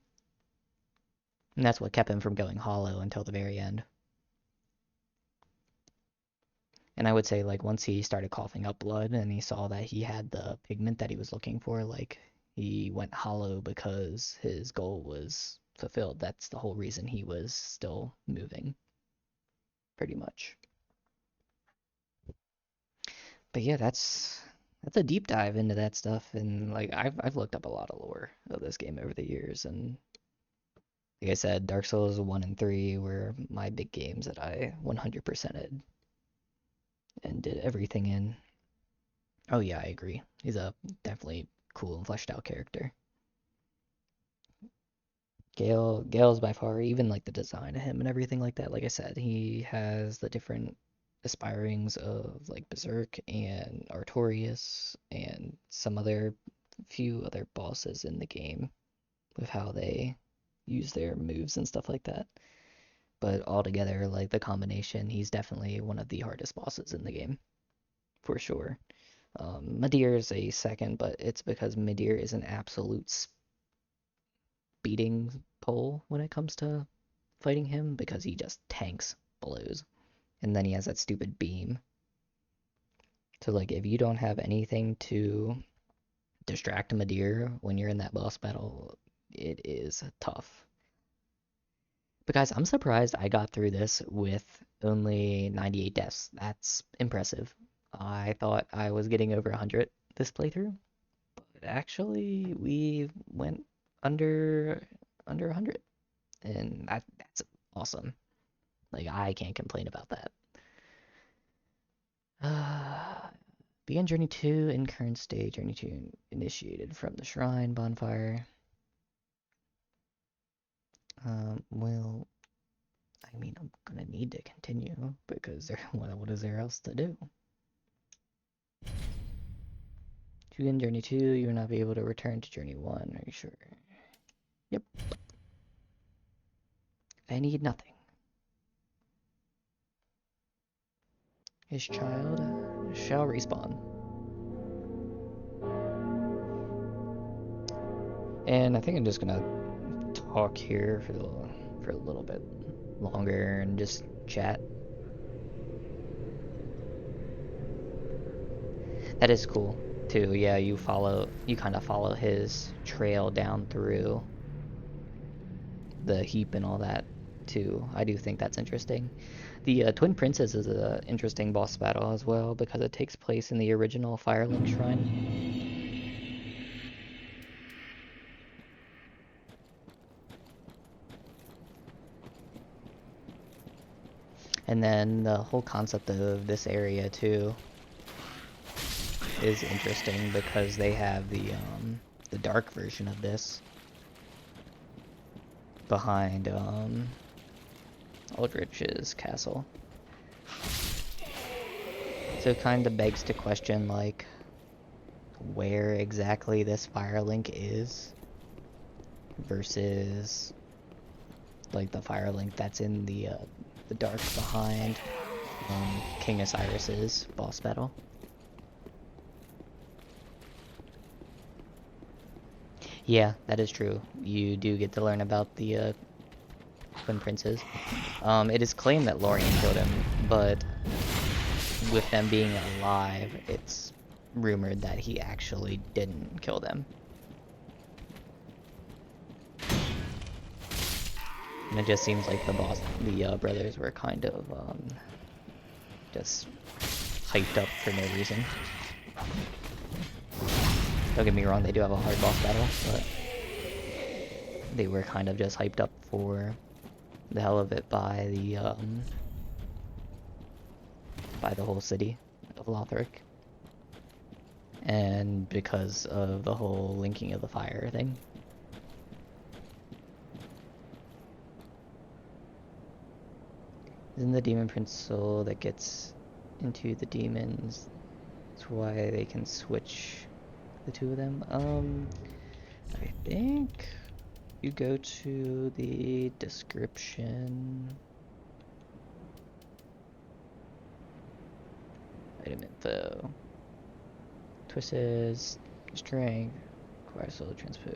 Speaker 1: And that's what kept him from going hollow until the very end. And I would say, like, once he started coughing up blood and he saw that he had the pigment that he was looking for, like, he went hollow because his goal was fulfilled. That's the whole reason he was still moving, pretty much. But yeah, that's a deep dive into that stuff, and like I've looked up a lot of lore of this game over the years, and like I said, Dark Souls 1 and 3 were my big games that I 100%ed and did everything in. Oh yeah, I agree. He's a definitely cool and fleshed out character. Gale's by far, even like the design of him and everything like that. Like I said, he has the different aspirings of like Berserk and Artorias and some other few other bosses in the game with how they use their moves and stuff like that. But altogether, like the combination, he's definitely one of the hardest bosses in the game, for sure. Midir is a second, but it's because Midir is an absolute speeding pole when it comes to fighting him, because he just tanks blows. And then he has that stupid beam. So like if you don't have anything to distract Midir when you're in that boss battle, it is tough. But guys, I'm surprised I got through this with only 98 deaths. That's impressive. I thought I was getting over 100 this playthrough, but actually we went under 100, and that's awesome. Like, I can't complain about that. Begin Journey 2 in current state. Journey 2 initiated from the Shrine Bonfire. Well, I mean, I'm gonna need to continue because what is there else to do? To begin Journey 2, you will not be able to return to Journey 1. Are you sure? Yep. I need nothing. His child shall respawn. And I think I'm just gonna talk here for a little bit. longer and just chat. That is cool too. Yeah, you kind of follow his trail down through the heap and all that too. I do think that's interesting. The Twin Princes is an interesting boss battle as well because it takes place in the original Firelink Shrine. And then the whole concept of this area too is interesting because they have the dark version of this behind Aldrich's castle. So it kind of begs to question like where exactly this Firelink is versus like the Firelink that's in the dark behind King Osiris's boss battle. Yeah, that is true. You do get to learn about the Twin Princes. It is claimed that Lorien killed him, but with them being alive, it's rumored that he actually didn't kill them. And it just seems like the brothers were kind of just hyped up for no reason. Don't get me wrong, they do have a hard boss battle, but they were kind of just hyped up for the hell of it by the whole city of Lothric. And because of the whole linking of the fire thing. Isn't the demon prince soul that gets into the demons? That's why they can switch the two of them. I think you go to the description. Item info. Twisted strength. Acquire soul transpose.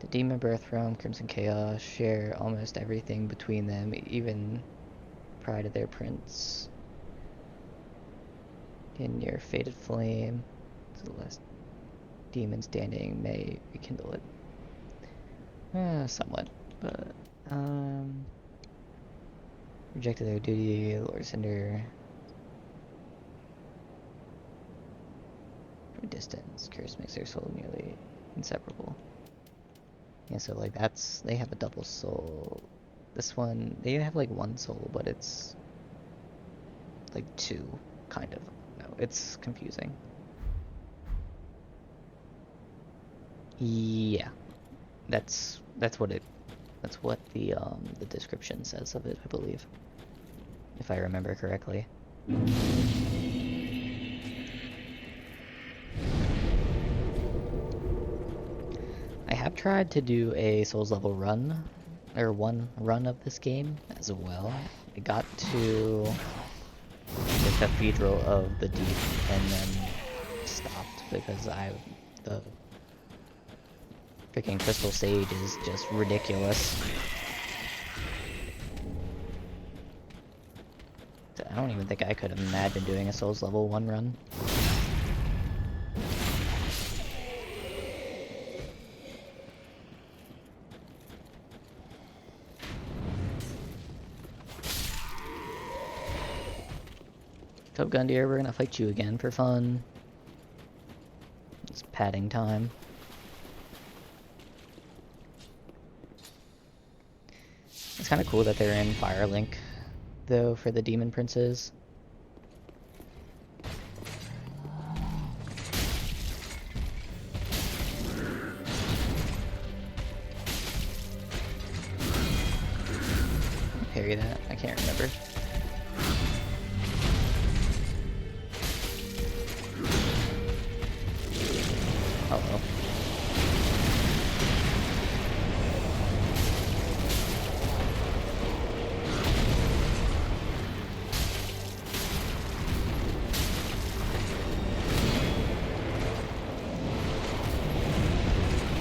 Speaker 1: The demon birth realm, Crimson Chaos share almost everything between them, even pride of their prince. In your fated flame, to the last demon standing may rekindle it. Somewhat, but rejected their duty, Lord Cinder. From a distance, curse makes their soul nearly inseparable. Yeah, so like they have a double soul. This one, they have like one soul, but it's like two, kind of. No, it's confusing. Yeah, that's what the description says of it, I believe, if I remember correctly. I have tried to do a Souls level run, or one run of this game as well. I got to the Cathedral of the Deep and then stopped because the freaking Crystal Sage is just ridiculous. I don't even think I could imagine doing a Souls level 1 run. Top Gun Deer, we're gonna fight you again for fun. It's padding time. It's kind of cool that they're in Firelink, though, for the Demon Princes. Parry that? I can't remember. Oh well.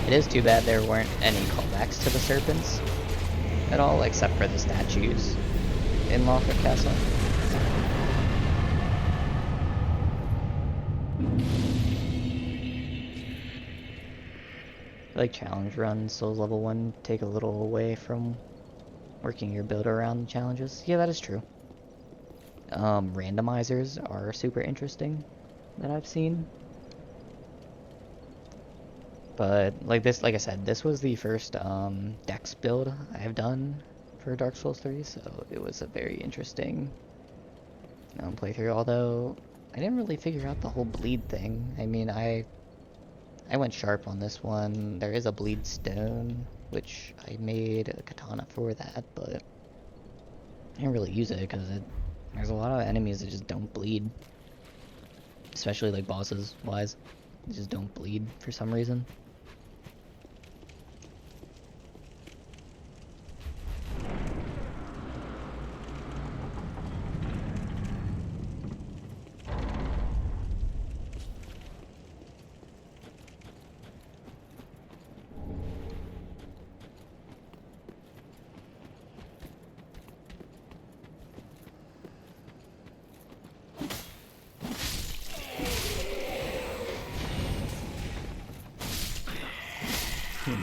Speaker 1: It is too bad there weren't any callbacks to the serpents. at all, except for the statues in Lothric Castle. Like challenge runs, Souls level 1 take a little away from working your build around the challenges. Yeah, that is true. Randomizers are super interesting that I've seen. But like I said, this was the first Dex build I've done for Dark Souls 3, so it was a very interesting playthrough. Although I didn't really figure out the whole bleed thing. I mean, I went sharp on this one. There is a bleed stone, which I made a katana for that, but I didn't really use it because there's a lot of enemies that just don't bleed. Especially like bosses wise. They just don't bleed for some reason.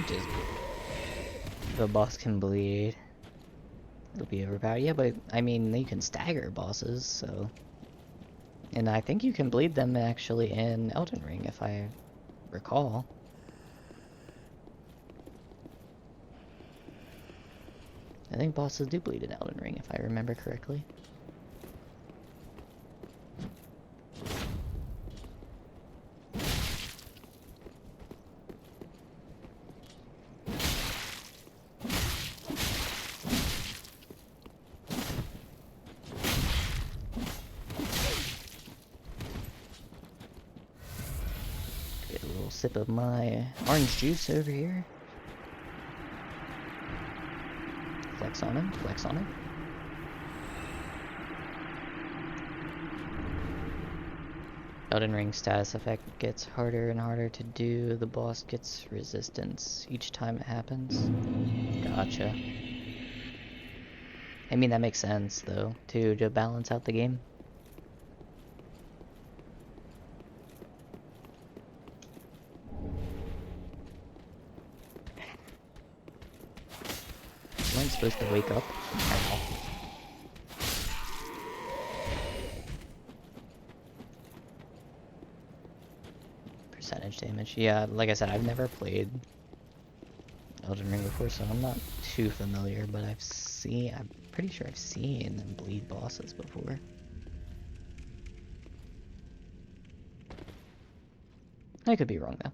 Speaker 1: Just if a boss can bleed, it'll be overpowered. Yeah, but I mean, you can stagger bosses, so. And I think you can bleed them actually in Elden Ring, if I recall. I think bosses do bleed in Elden Ring, if I remember correctly. Get a little sip of my orange juice over here. Flex on him, flex on him. Elden Ring status effect gets harder and harder to do. The boss gets resistance each time it happens. Gotcha. I mean, that makes sense, though, to balance out the game. Am I supposed to wake up? Ow. Percentage damage. Yeah, like I said, I've never played Elden Ring before, so I'm not too familiar, but I'm pretty sure I've seen them bleed bosses before. I could be wrong, though.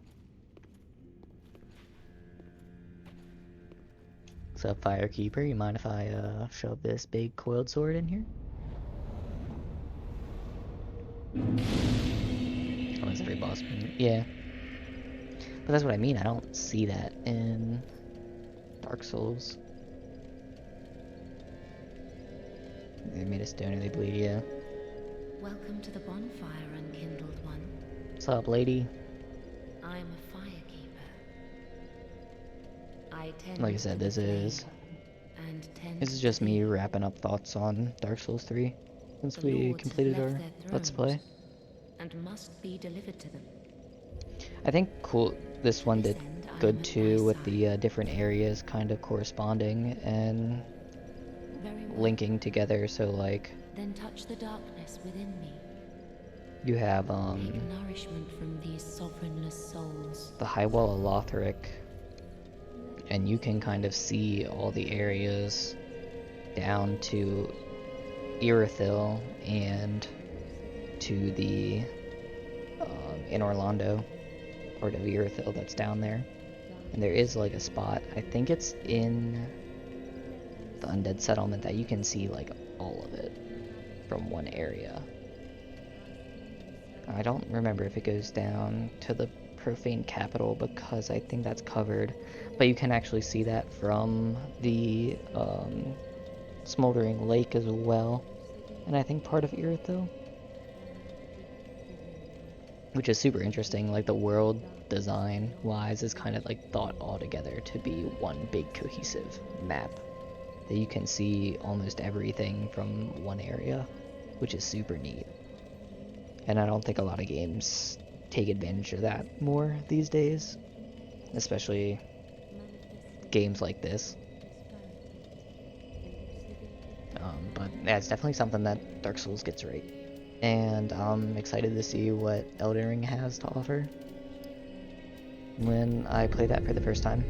Speaker 1: What's up, Firekeeper? You mind if I shove this big coiled sword in here? Oh, is every boss? Yeah. But that's what I mean, I don't see that in Dark Souls. They made a stone and they bleed, yeah.
Speaker 3: Welcome to the bonfire, unkindled one.
Speaker 1: What's up, lady?
Speaker 3: I am a firekeeper. I tend
Speaker 1: Like I said,
Speaker 3: to
Speaker 1: this
Speaker 3: the
Speaker 1: is
Speaker 3: flame and tend
Speaker 1: This is
Speaker 3: to
Speaker 1: just me
Speaker 3: fear.
Speaker 1: wrapping up thoughts on Dark Souls 3 since
Speaker 3: The
Speaker 1: we
Speaker 3: lords have
Speaker 1: completed
Speaker 3: left
Speaker 1: our
Speaker 3: their
Speaker 1: Let's
Speaker 3: thrones
Speaker 1: Play.
Speaker 3: and must be delivered to them.
Speaker 1: I think this one
Speaker 3: This
Speaker 1: did
Speaker 3: end I am
Speaker 1: good
Speaker 3: at
Speaker 1: too
Speaker 3: thy
Speaker 1: with the
Speaker 3: side.
Speaker 1: different areas kind of corresponding and
Speaker 3: Very well.
Speaker 1: linking together. So like
Speaker 3: Then touch the darkness within me.
Speaker 1: you have
Speaker 3: Take nourishment from these sovereignless souls.
Speaker 1: the High Wall of Lothric, and you can kind of see all the areas down to Irithyll and to the in Orlando, or to Irithyll that's down there. And there is like a spot, I think it's in the Undead Settlement, that you can see like all of it from one area. I don't remember if it goes down to the Profane Capital because I think that's covered, but you can actually see that from the Smoldering Lake as well, and I think part of Irithyll, which is super interesting. Like the world design wise is kind of like thought all together to be one big cohesive map. that you can see almost everything from one area, which is super neat. And I don't think a lot of games take advantage of that more these days, especially games like this. But yeah, it's definitely something that Dark Souls gets right. And I'm excited to see what Elden Ring has to offer when I play that for the first time.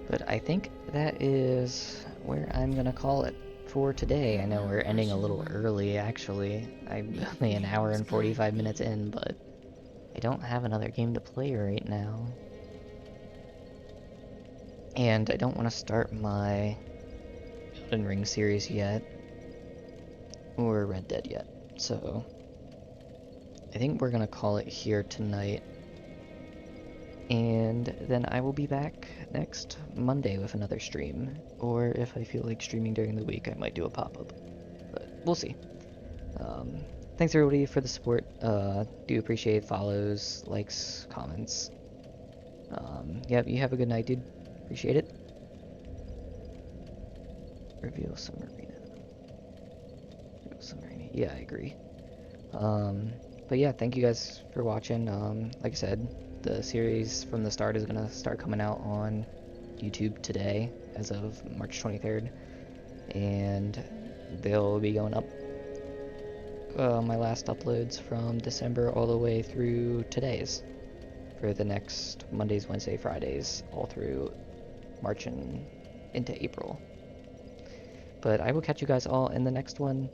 Speaker 1: But I think that is where I'm gonna call it for today. I know we're ending a little early, actually. I'm only an hour and 45 minutes in, but I don't have another game to play right now. And I don't want to start my Elden Ring series yet, or Red Dead yet. So I think we're gonna call it here tonight. And then I will be back next Monday with another stream. Or if I feel like streaming during the week, I might do a pop-up. But we'll see. Thanks everybody for the support. Do appreciate follows, likes, comments. Yeah, you have a good night, dude. Appreciate it. Reveal some arena. Reveal some arena. Yeah, I agree. But yeah, thank you guys for watching. Like I said, the series from the start is gonna start coming out on YouTube today, as of March 23rd, and they'll be going up. My last uploads from December all the way through today's, for the next Mondays, Wednesday, Fridays, all through March and into April. But I will catch you guys all in the next one.